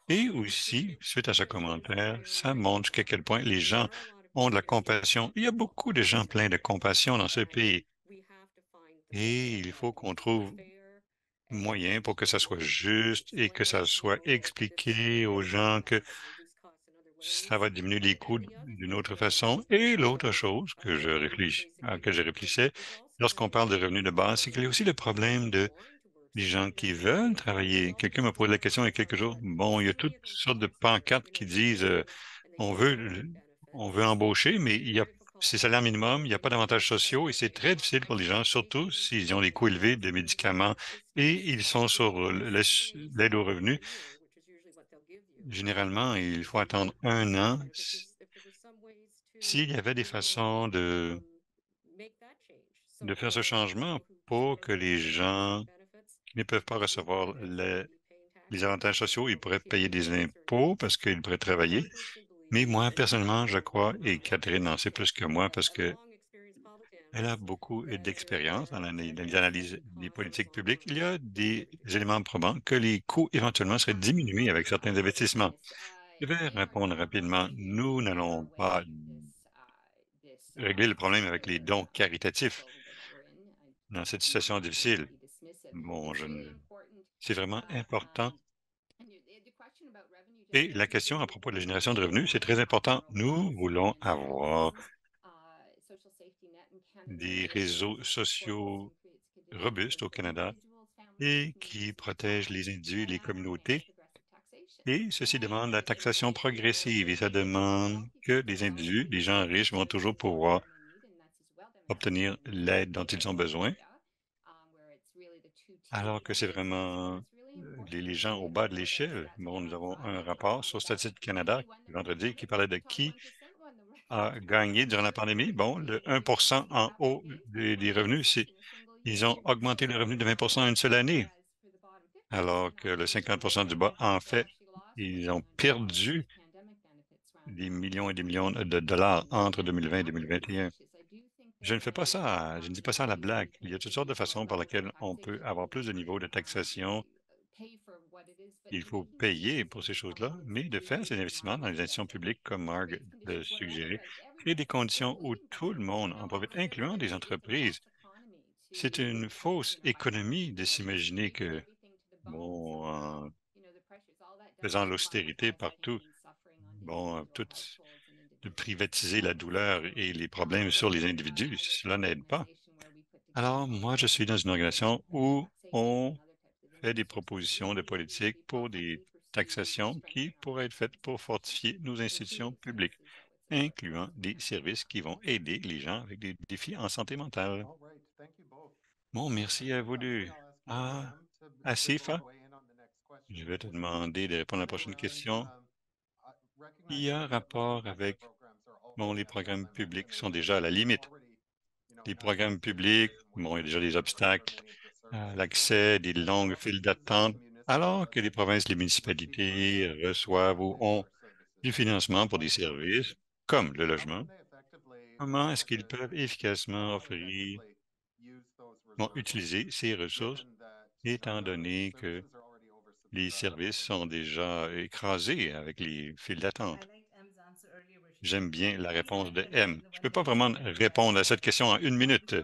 Et aussi, suite à ce commentaire, ça montre jusqu'à quel point les gens ont de la compassion. Il y a beaucoup de gens pleins de compassion dans ce pays. Et il faut qu'on trouve moyen pour que ça soit juste et que ça soit expliqué aux gens que ça va diminuer les coûts d'une autre façon. Et l'autre chose que je réfléchis, à laquelle je réfléchissais, lorsqu'on parle de revenus de base, c'est qu'il y a aussi le problème de des gens qui veulent travailler. Quelqu'un m'a posé la question il y a quelques jours. Bon, il y a toutes sortes de pancartes qui disent on veut on veut embaucher, mais il y a c'est salaire minimum, il n'y a pas d'avantages sociaux et c'est très difficile pour les gens, surtout s'ils ont des coûts élevés de médicaments et ils sont sur l'aide au revenu. Généralement, il faut attendre 1 an. S'il y avait des façons de faire ce changement pour que les gens qui ne peuvent pas recevoir les avantages sociaux, ils pourraient payer des impôts parce qu'ils pourraient travailler. Mais moi, personnellement, je crois, et Catherine en sait plus que moi, parce que Elle a beaucoup d'expérience dans les analyses des politiques publiques. Il y a des éléments probants que les coûts éventuellement seraient diminués avec certains investissements. Je vais répondre rapidement. Nous n'allons pas régler le problème avec les dons caritatifs dans cette situation difficile. Bon, c'est vraiment important. Et la question à propos de la génération de revenus, c'est très important. Nous voulons avoir des réseaux sociaux robustes au Canada et qui protègent les individus et les communautés. Et ceci demande la taxation progressive et ça demande que les individus, les gens riches, vont toujours pouvoir obtenir l'aide dont ils ont besoin, alors que c'est vraiment les gens au bas de l'échelle. Bon, nous avons un rapport sur Statistique Canada vendredi qui parlait de qui a gagné durant la pandémie. Bon, le 1% en haut des revenus, ils ont augmenté le revenu de 20% en une seule année, alors que le 50% du bas, en fait, ils ont perdu des millions et des millions de dollars entre 2020 et 2021. Je ne fais pas ça, je ne dis pas ça à la blague. Il y a toutes sortes de façons par lesquelles on peut avoir plus de niveaux de taxation. Il faut payer pour ces choses-là, mais de faire ces investissements dans les institutions publiques, comme Marg le suggérait, créer des conditions où tout le monde en profite, incluant des entreprises. C'est une fausse économie de s'imaginer que, bon, en faisant l'austérité partout, bon, de privatiser la douleur et les problèmes sur les individus, cela n'aide pas. Alors, moi, je suis dans une organisation où on fait des propositions de politique pour des taxations qui pourraient être faites pour fortifier nos institutions publiques, incluant des services qui vont aider les gens avec des défis en santé mentale. All right, thank you both. Bon, merci à vous deux. I'll ask Ah, Em to Asifa, weigh in on the next question. je vais te demander de répondre à la prochaine question. Il y Recognizing a un that the public rapport healthcare avec, programs are bon, already les at the programmes limit, publics and sont there's déjà à la limite. already, Les programmes access publics, barriers and bon, il y a ways déjà to des deliver for obstacles, many of the services. l'accès, des And longues files provinces and d'attente, alors que les provinces, les municipalities receive municipalités funding reçoivent to ou pay ont for services du such as financement pour des housing. services comme le How logement. can they effectively Comment est-ce qu'ils market peuvent or efficacement how offrir, effectively use those bon, resources, utiliser ces ressources, given that étant donné que services are already les oversubscribed services sont déjà écrasés avec les files d'attente? J'aime bien la réponse de M. Je ne peux pas vraiment répondre à cette question en une minute.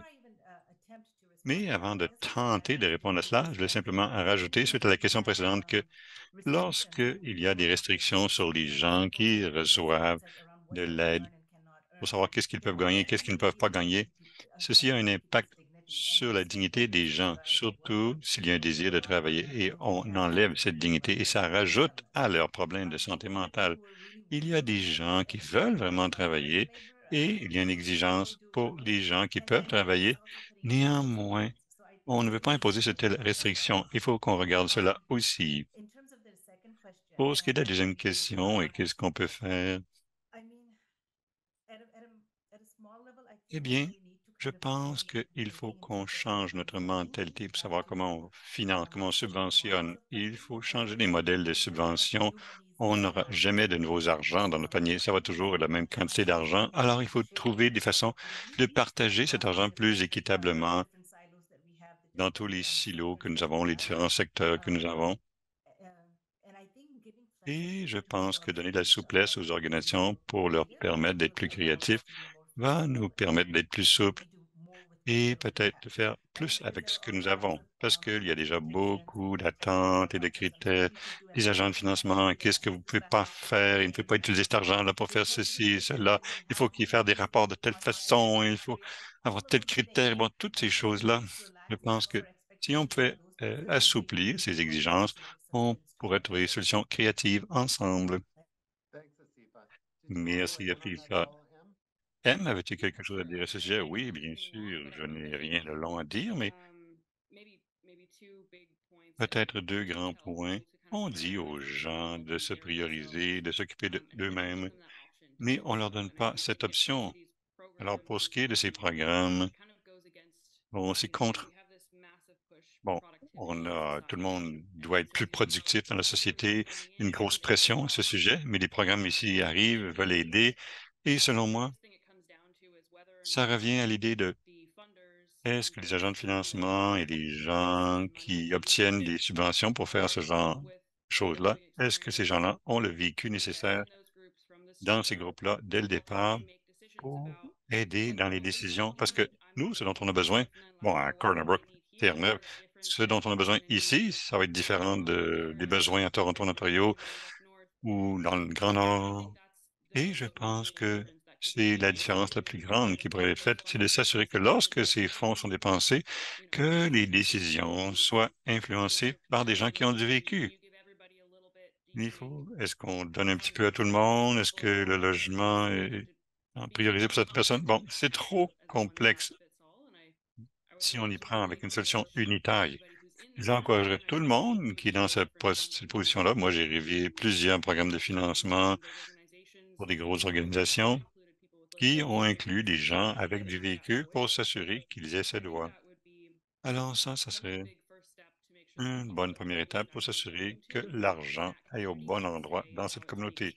Mais avant de tenter de répondre à cela, je vais simplement rajouter, suite à la question précédente, que lorsqu'il y a des restrictions sur les gens qui reçoivent de l'aide pour savoir qu'est-ce qu'ils peuvent gagner, qu'est-ce qu'ils ne peuvent pas gagner, ceci a un impact sur la dignité des gens, surtout s'il y a un désir de travailler et on enlève cette dignité et ça rajoute à leurs problèmes de santé mentale. Il y a des gens qui veulent vraiment travailler et il y a une exigence pour les gens qui peuvent travailler. Néanmoins, on ne veut pas imposer cette telle restriction. Il faut qu'on regarde cela aussi. Pour ce qui est de la deuxième question et qu'est-ce qu'on peut faire, eh bien, je pense qu'il faut qu'on change notre mentalité pour savoir comment on finance, comment on subventionne. Il faut changer les modèles de subvention. On n'aura jamais de nouveaux argent dans le panier. Ça va toujours être la même quantité d'argent. Alors, il faut trouver des façons de partager cet argent plus équitablement dans tous les silos que nous avons, les différents secteurs que nous avons. Et je pense que donner de la souplesse aux organisations pour leur permettre d'être plus créatifs va nous permettre d'être plus souples et peut-être de faire plus avec ce que nous avons, parce qu'il y a déjà beaucoup d'attentes et de critères des agents de financement. Qu'est-ce que vous ne pouvez pas faire? Il ne peut pas utiliser cet argent-là pour faire ceci, cela. Il faut qu'il fasse des rapports de telle façon. Il faut avoir tel critère. Bon, toutes ces choses-là, je pense que si on pouvait assouplir ces exigences, on pourrait trouver des solutions créatives ensemble. Merci, Afifa. M, avais-tu quelque chose à dire à ce sujet? Oui, bien sûr, je n'ai rien de long à dire, mais peut-être deux grands points. On dit aux gens de se prioriser, de s'occuper d'eux-mêmes, mais on ne leur donne pas cette option. Alors, pour ce qui est de ces programmes, bon, c'est contre. Bon, tout le monde doit être plus productif dans la société, une grosse pression à ce sujet, mais les programmes ici arrivent, veulent aider, et selon moi, ça revient à l'idée de Est-ce que les agents de financement et les gens qui obtiennent des subventions pour faire ce genre de choses-là, est-ce que ces gens-là ont le vécu nécessaire dans ces groupes-là dès le départ pour aider dans les décisions? Parce que nous, ce dont on a besoin, bon, à Corner Brook, Terre-Neuve, ce dont on a besoin ici, ça va être différent des besoins à Toronto, en Ontario ou dans le Grand Nord. Et je pense que c'est la différence la plus grande qui pourrait être faite, c'est de s'assurer que lorsque ces fonds sont dépensés, que les décisions soient influencées par des gens qui ont du vécu. Est-ce qu'on donne un petit peu à tout le monde? Est-ce que le logement est en priorité pour cette personne? Bon, c'est trop complexe si on y prend avec une solution unitaire. J'encouragerais tout le monde qui est dans cette position-là. Moi, j'ai rêvé plusieurs programmes de financement pour des grosses organisations qui ont inclus des gens avec du véhicule pour s'assurer qu'ils aient ce droit. Alors ça serait une bonne première étape pour s'assurer que l'argent aille au bon endroit dans cette communauté.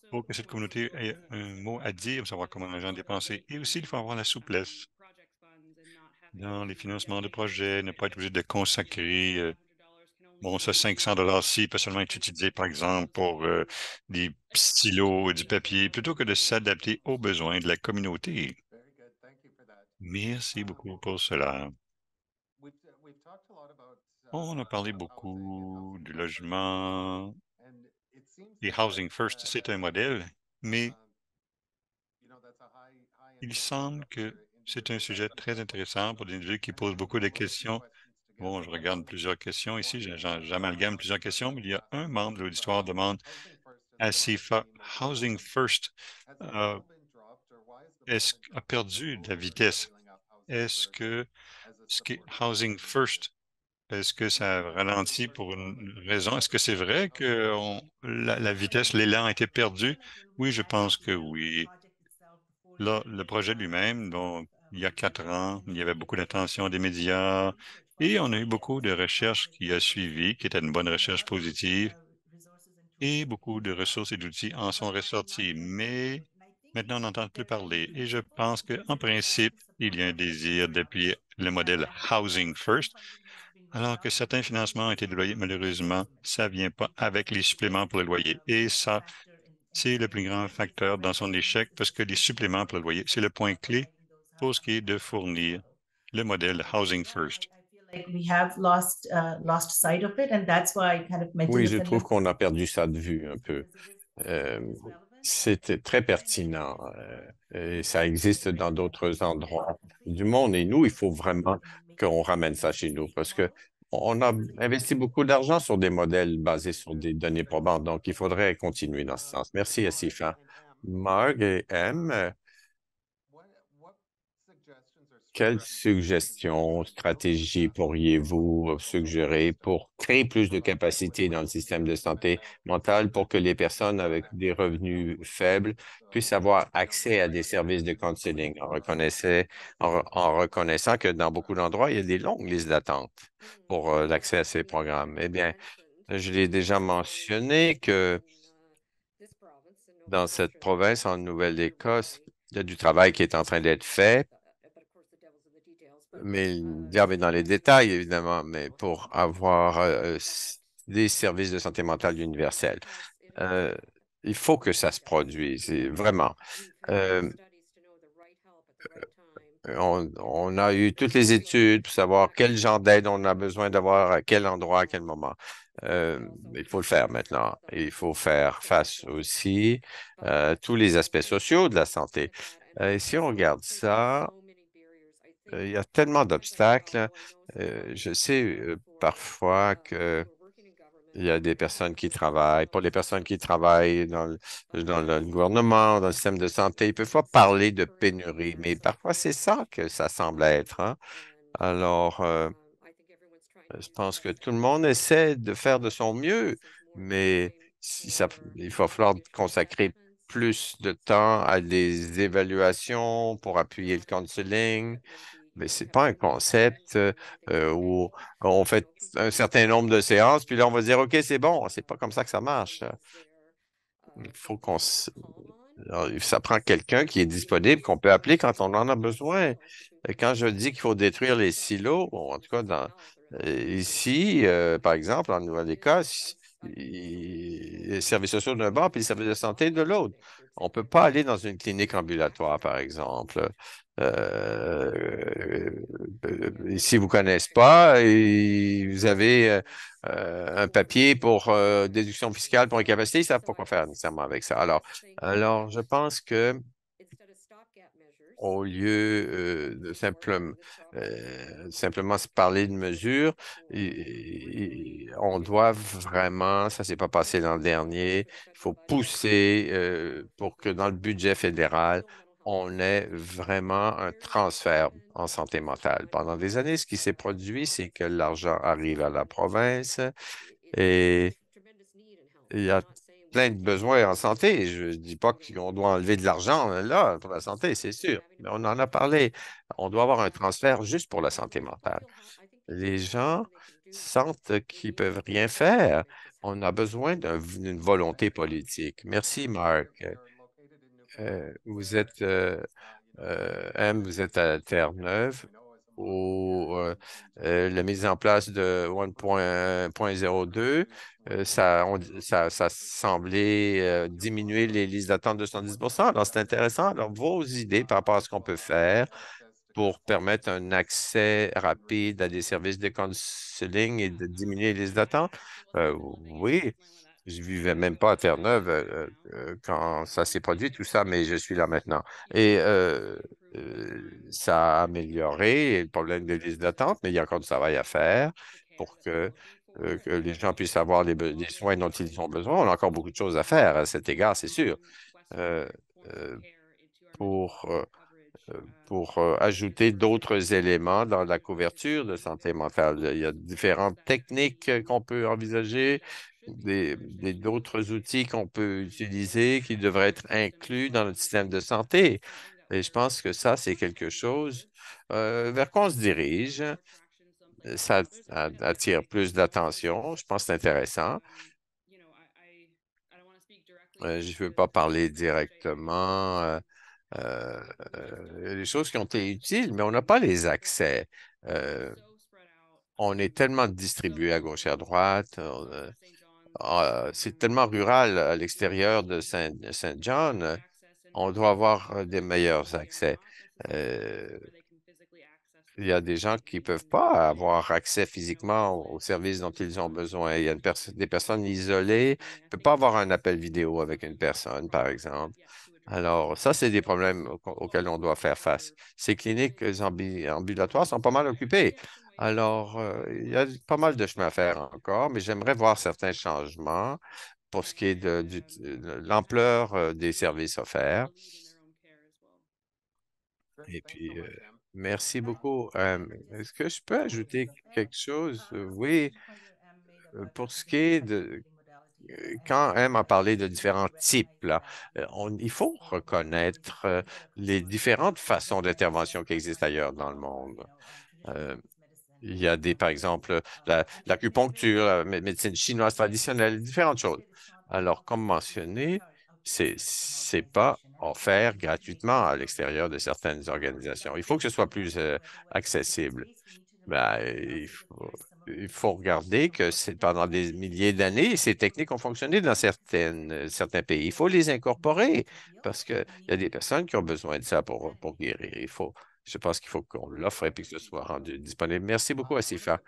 Pour que cette communauté ait un mot à dire, pour savoir comment l'argent est dépensé. Et aussi, il faut avoir la souplesse dans les financements de projets, ne pas être obligé de consacrer bon, ce 500 $ ci peut seulement être utilisé, par exemple, pour des stylos et du papier, plutôt que de s'adapter aux besoins de la communauté. Merci beaucoup pour cela. On a parlé beaucoup du logement et Housing First, c'est un modèle, mais il semble que c'est un sujet très intéressant pour des individus qui posent beaucoup de questions. Bon, je regarde plusieurs questions ici, j'amalgame plusieurs questions, mais il y a un membre de l'auditoire demande à CFA, Housing First a perdu de la vitesse. Est-ce que ce qui est Housing First, est-ce que ça ralentit pour une raison? Est-ce que c'est vrai que la vitesse, l'élan a été perdu? Oui, je pense que oui. Là, le projet lui-même, donc, il y a 4 ans, il y avait beaucoup d'attention des médias et on a eu beaucoup de recherches qui a suivi, qui était une bonne recherche positive et beaucoup de ressources et d'outils en sont ressortis. Mais maintenant, on n'entend plus parler. Et je pense qu'en principe, il y a un désir d'appuyer le modèle Housing First, alors que certains financements ont été déployés. Malheureusement, ça ne vient pas avec les suppléments pour le loyer. Et ça, c'est le plus grand facteur dans son échec parce que les suppléments pour le loyer, c'est le point clé pour ce qui est de fournir le modèle Housing First. Oui, je trouve qu'on a perdu ça de vue un peu. Euh, C'était très pertinent et ça existe dans d'autres endroits du monde. Et nous, il faut vraiment qu'on ramène ça chez nous parce que on a investi beaucoup d'argent sur des modèles basés sur des données probantes. Donc, il faudrait continuer dans ce sens. Merci, Asifa. Marg et M, quelles suggestions, stratégies pourriez-vous suggérer pour créer plus de capacité dans le système de santé mentale pour que les personnes avec des revenus faibles puissent avoir accès à des services de counseling en reconnaissant que dans beaucoup d'endroits, il y a des longues listes d'attente pour l'accès à ces programmes? Eh bien, je l'ai déjà mentionné que dans cette province, en Nouvelle-Écosse, il y a du travail qui est en train d'être fait. Mais le diable est dans les détails, évidemment, mais pour avoir des services de santé mentale universels, euh, il faut que ça se produise, vraiment. Euh, on a eu toutes les études pour savoir quel genre d'aide on a besoin d'avoir à quel endroit, à quel moment. Il faut le faire maintenant. Il faut faire face aussi à tous les aspects sociaux de la santé. Si on regarde ça, il y a tellement d'obstacles. Je sais parfois que il y a des personnes qui travaillent. Pour les personnes qui travaillent dans le gouvernement, dans le système de santé, ils peuvent pas parler de pénurie, mais parfois c'est ça que ça semble être, hein. Alors, je pense que tout le monde essaie de faire de son mieux, mais il va falloir consacrer plus de temps à des évaluations pour appuyer le counseling, mais ce n'est pas un concept où on fait un certain nombre de séances, puis là, on va dire, OK, c'est bon. C'est pas comme ça que ça marche. Il faut Alors, ça prend quelqu'un qui est disponible, qu'on peut appeler quand on en a besoin. Et quand je dis qu'il faut détruire les silos, bon, en tout cas, ici, par exemple, en Nouvelle-Écosse, les services sociaux d'un bord puis les services de santé de l'autre. On ne peut pas aller dans une clinique ambulatoire, par exemple. Si vous ne connaissez pas, et vous avez un papier pour déduction fiscale pour incapacité, ils ne savent pas quoi faire nécessairement avec ça. Alors, je pense que au lieu de simplement se parler de mesures, on doit vraiment, ça ne s'est pas passé l'an dernier, il faut pousser pour que dans le budget fédéral, on ait vraiment un transfert en santé mentale. Pendant des années, ce qui s'est produit, c'est que l'argent arrive à la province et il y a plein de besoins en santé. Je ne dis pas qu'on doit enlever de l'argent là pour la santé, c'est sûr, mais on en a parlé. On doit avoir un transfert juste pour la santé mentale. Les gens sentent qu'ils ne peuvent rien faire. On a besoin d'une volonté politique. Merci, Marc. Vous êtes M, vous êtes à Terre-Neuve où la mise en place de 1.02, ça semblait diminuer les listes d'attente de 70%. Alors, c'est intéressant. Alors, vos idées par rapport à ce qu'on peut faire pour permettre un accès rapide à des services de counseling et de diminuer les listes d'attente? Oui, je vivais même pas à Terre-Neuve quand ça s'est produit, tout ça, mais je suis là maintenant. Et ça a amélioré le problème des listes d'attente, mais il y a encore du travail à faire pour que les gens puissent avoir les soins dont ils ont besoin. On a encore beaucoup de choses à faire à cet égard, c'est sûr. Euh, euh, pour ajouter d'autres éléments dans la couverture de santé mentale. Il y a différentes techniques qu'on peut envisager, d'autres outils qu'on peut utiliser qui devraient être inclus dans notre système de santé. Et je pense que ça, c'est quelque chose vers quoi on se dirige. Ça attire plus d'attention. Je pense que c'est intéressant. Je ne veux pas parler directement. Les choses qui ont été utiles, mais on n'a pas les accès. On est tellement distribué à gauche et à droite. C'est tellement rural à l'extérieur de Saint John. On doit avoir des meilleurs accès. Euh, il y a des gens qui ne peuvent pas avoir accès physiquement aux services dont ils ont besoin. Il y a des personnes isolées. Il ne peut pas avoir un appel vidéo avec une personne, par exemple. Alors, ça, c'est des problèmes auxquels on doit faire face. Ces cliniques ambulatoires sont pas mal occupées. Alors, il y a pas mal de chemin à faire encore, mais j'aimerais voir certains changements pour ce qui est de l'ampleur des services offerts. Et puis, merci beaucoup. Est-ce que je peux ajouter quelque chose? Oui, pour ce qui est de quand M a parlé de différents types, là, il faut reconnaître les différentes façons d'intervention qui existent ailleurs dans le monde. Euh, il y a par exemple, l'acupuncture, la médecine chinoise traditionnelle, différentes choses. Alors, comme mentionné, c'est pas offert gratuitement à l'extérieur de certaines organisations. Il faut que ce soit plus accessible. Ben, il faut regarder que pendant des milliers d'années, ces techniques ont fonctionné dans certains pays. Il faut les incorporer parce qu'il y a des personnes qui ont besoin de ça pour guérir. Je pense qu'il faut qu'on l'offre et puis que ce soit rendu disponible. Merci beaucoup, Asifa.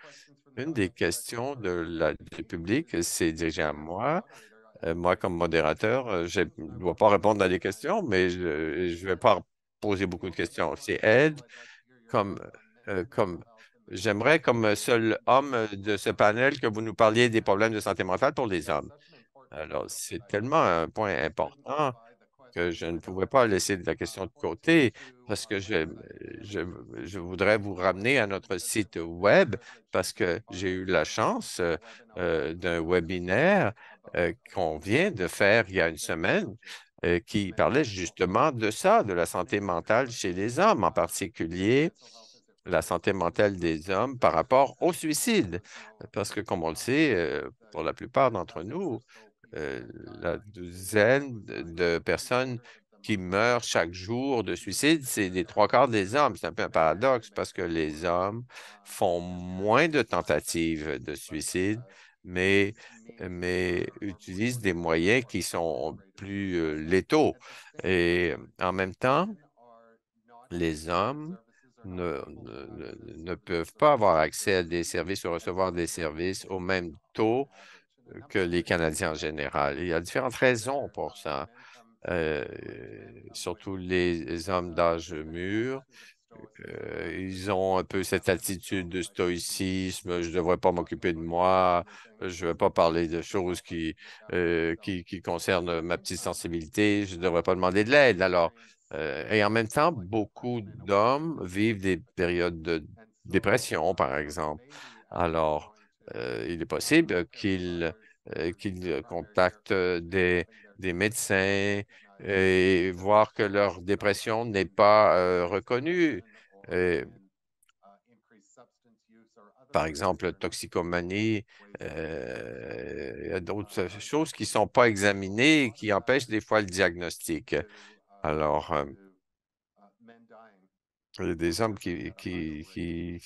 Une des questions du public, c'est dirigé à moi. Moi, comme modérateur, je ne dois pas répondre à des questions, mais je ne vais pas poser beaucoup de questions. C'est Ed, comme, comme j'aimerais, comme seul homme de ce panel, que vous nous parliez des problèmes de santé mentale pour les hommes. Alors, c'est tellement un point important que je ne pouvais pas laisser la question de côté parce que je, je voudrais vous ramener à notre site web parce que j'ai eu la chance d'un webinaire qu'on vient de faire il y a une semaine qui parlait justement de ça, de la santé mentale chez les hommes, en particulier la santé mentale des hommes par rapport au suicide. Parce que, comme on le sait, pour la plupart d'entre nous, la douzaine de personnes qui meurent chaque jour de suicide, c'est les trois quarts des hommes. C'est un peu un paradoxe parce que les hommes font moins de tentatives de suicide, mais utilisent des moyens qui sont plus létaux. Et en même temps, les hommes ne peuvent pas avoir accès à des services ou recevoir des services au même taux que les Canadiens en général. Il y a différentes raisons pour ça. Euh, Surtout les hommes d'âge mûr. Ils ont un peu cette attitude de stoïcisme, je ne devrais pas m'occuper de moi, je ne vais pas parler de choses qui concernent ma petite sensibilité, je ne devrais pas demander de l'aide. Alors, et en même temps, beaucoup d'hommes vivent des périodes de dépression, par exemple. Alors, il est possible qu'ils contactent des médecins et voir que leur dépression n'est pas reconnue. Euh, Par exemple, toxicomanie, il y a d'autres choses qui ne sont pas examinées et qui empêchent des fois le diagnostic. Alors, il y a des hommes qui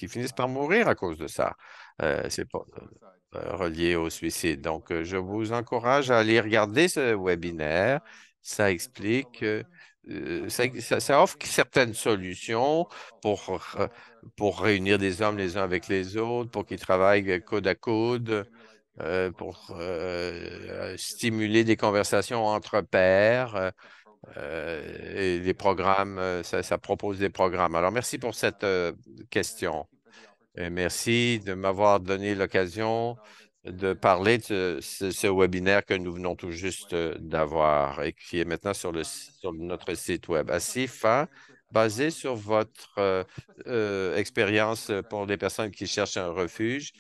finissent par mourir à cause de ça. C'est pas relié au suicide. Donc, je vous encourage à aller regarder ce webinaire. Ça explique, ça offre certaines solutions pour, euh, pour réunir des hommes les uns avec les autres, pour qu'ils travaillent coude à coude, pour stimuler des conversations entre pairs. Et les programmes, ça propose des programmes. Alors, merci pour cette question. Et merci de m'avoir donné l'occasion de parler de ce webinaire que nous venons tout juste d'avoir et qui est maintenant sur notre site web. ASIFA, basé sur votre expérience pour les personnes qui cherchent un refuge,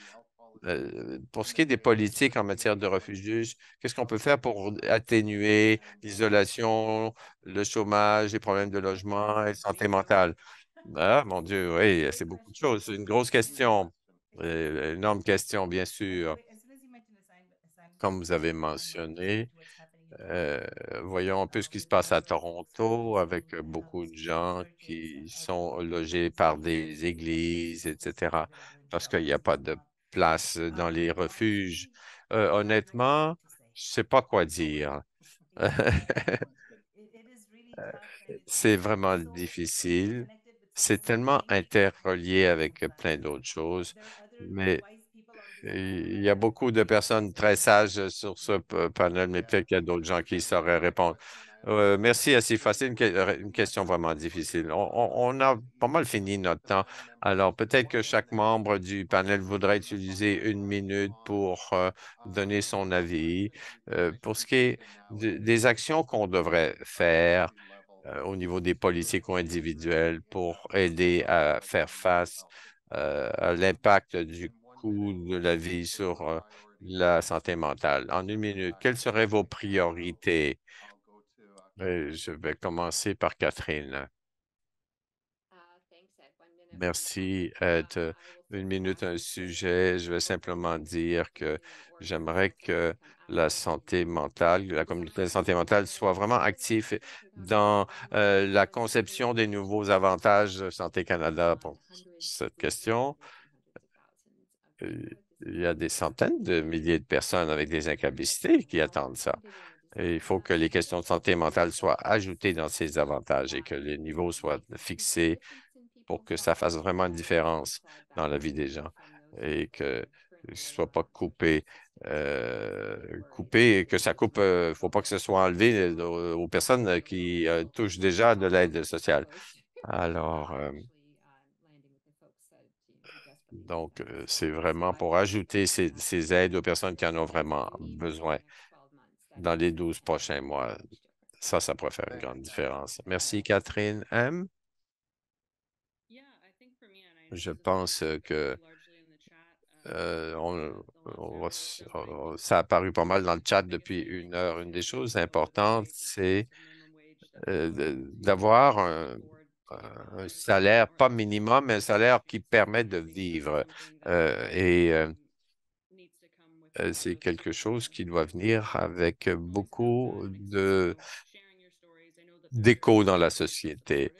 pour ce qui est des politiques en matière de refuge, qu'est-ce qu'on peut faire pour atténuer l'isolation, le chômage, les problèmes de logement et de santé mentale? Ah, mon Dieu, oui, c'est beaucoup de choses. C'est une grosse question, énorme question, bien sûr. Comme vous avez mentionné, euh, voyons un peu ce qui se passe à Toronto avec beaucoup de gens qui sont logés par des églises, etc., parce qu'il n'y a pas de place dans les refuges. Honnêtement, je ne sais pas quoi dire. C'est vraiment difficile. C'est tellement interrelié avec plein d'autres choses, mais il y a beaucoup de personnes très sages sur ce panel, mais peut-être qu'il y a d'autres gens qui sauraient répondre. Merci, Asifa. C'est une question vraiment difficile. On a pas mal fini notre temps. Alors, peut-être que chaque membre du panel voudrait utiliser une minute pour donner son avis. Pour ce qui est des actions qu'on devrait faire au niveau des politiques ou individuelles pour aider à faire face à l'impact du coût de la vie sur la santé mentale. En une minute, quelles seraient vos priorités? Je vais commencer par Catherine. Merci, Ed. Une minute, un sujet. Je vais simplement dire que j'aimerais que la santé mentale, la communauté de santé mentale soit vraiment active dans la conception des nouveaux avantages de Santé Canada pour cette question. Il y a des centaines de milliers de personnes avec des incapacités qui attendent ça. Et il faut que les questions de santé mentale soient ajoutées dans ces avantages et que les niveaux soient fixés pour que ça fasse vraiment une différence dans la vie des gens et que ce ne soit pas coupé et que ça coupe. Il ne faut pas que ce soit enlevé aux personnes qui touchent déjà de l'aide sociale. Alors, donc, c'est vraiment pour ajouter ces aides aux personnes qui en ont vraiment besoin dans les 12 prochains mois. Ça pourrait faire une grande différence. Merci, Catherine M. Je pense que ça a apparu pas mal dans le chat depuis une heure. Une des choses importantes, c'est d'avoir un salaire, pas minimum, mais un salaire qui permet de vivre. C'est quelque chose qui doit venir avec beaucoup d'écho dans la société.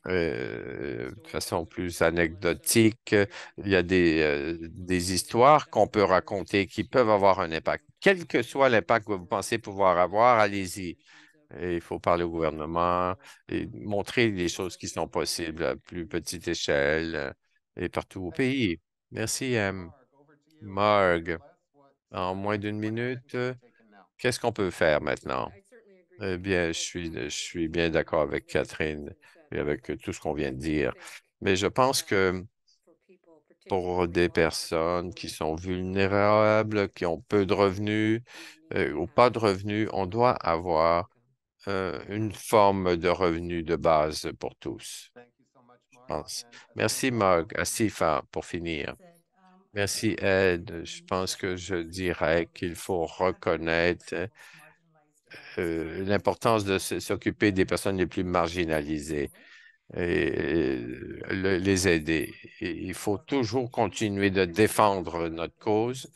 De façon plus anecdotique, il y a des histoires qu'on peut raconter qui peuvent avoir un impact. Quel que soit l'impact que vous pensez pouvoir avoir, allez-y. Et il faut parler au gouvernement et montrer les choses qui sont possibles à plus petite échelle et partout au pays. Merci, Marg. En moins d'une minute, qu'est-ce qu'on peut faire maintenant? Eh bien, je suis bien d'accord avec Catherine et avec tout ce qu'on vient de dire. Mais je pense que pour des personnes qui sont vulnérables, qui ont peu de revenus ou pas de revenus, on doit avoir une forme de revenu de base pour tous, je pense. Merci, Marc. Asifa, pour finir. Merci, Ed. Je pense que je dirais qu'il faut reconnaître l'importance de s'occuper des personnes les plus marginalisées et les aider. Et il faut toujours continuer de défendre notre cause.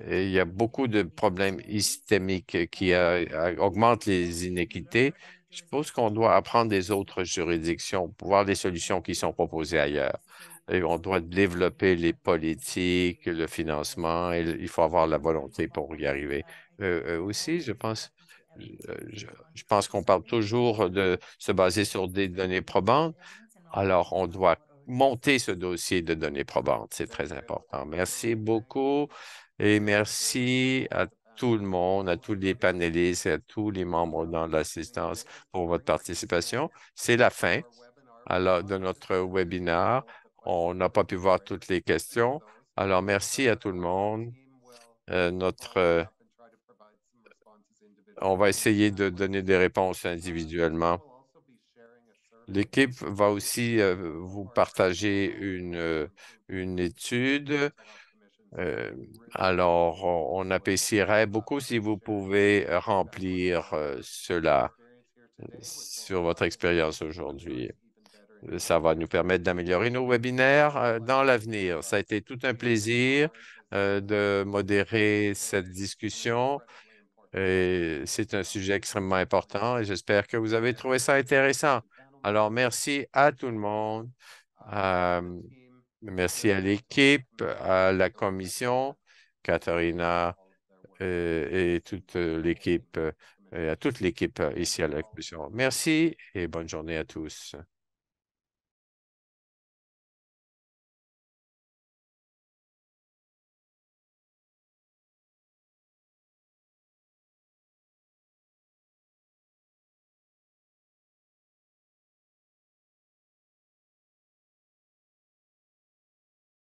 Et il y a beaucoup de problèmes systémiques qui augmentent les inéquités. Je pense qu'on doit apprendre des autres juridictions pour voir les solutions qui sont proposées ailleurs. Et on doit développer les politiques, le financement, et il faut avoir la volonté pour y arriver. Aussi, je pense qu'on parle toujours de se baser sur des données probantes. Alors, on doit monter ce dossier de données probantes. C'est très important. Merci beaucoup et merci à tout le monde, à tous les panélistes et à tous les membres dans l'assistance pour votre participation. C'est la fin alors, de notre webinaire. On n'a pas pu voir toutes les questions. Alors, merci à tout le monde. On va essayer de donner des réponses individuellement. L'équipe va aussi vous partager une étude. Euh, alors, on apprécierait beaucoup si vous pouvez remplir cela sur votre expérience aujourd'hui. Ça va nous permettre d'améliorer nos webinaires dans l'avenir. Ça a été tout un plaisir de modérer cette discussion. Et c'est un sujet extrêmement important et j'espère que vous avez trouvé ça intéressant. Alors, merci à tout le monde. Euh, merci à l'équipe, à la commission, Katharina et toute l'équipe, et à toute l'équipe ici à la commission. Merci et bonne journée à tous.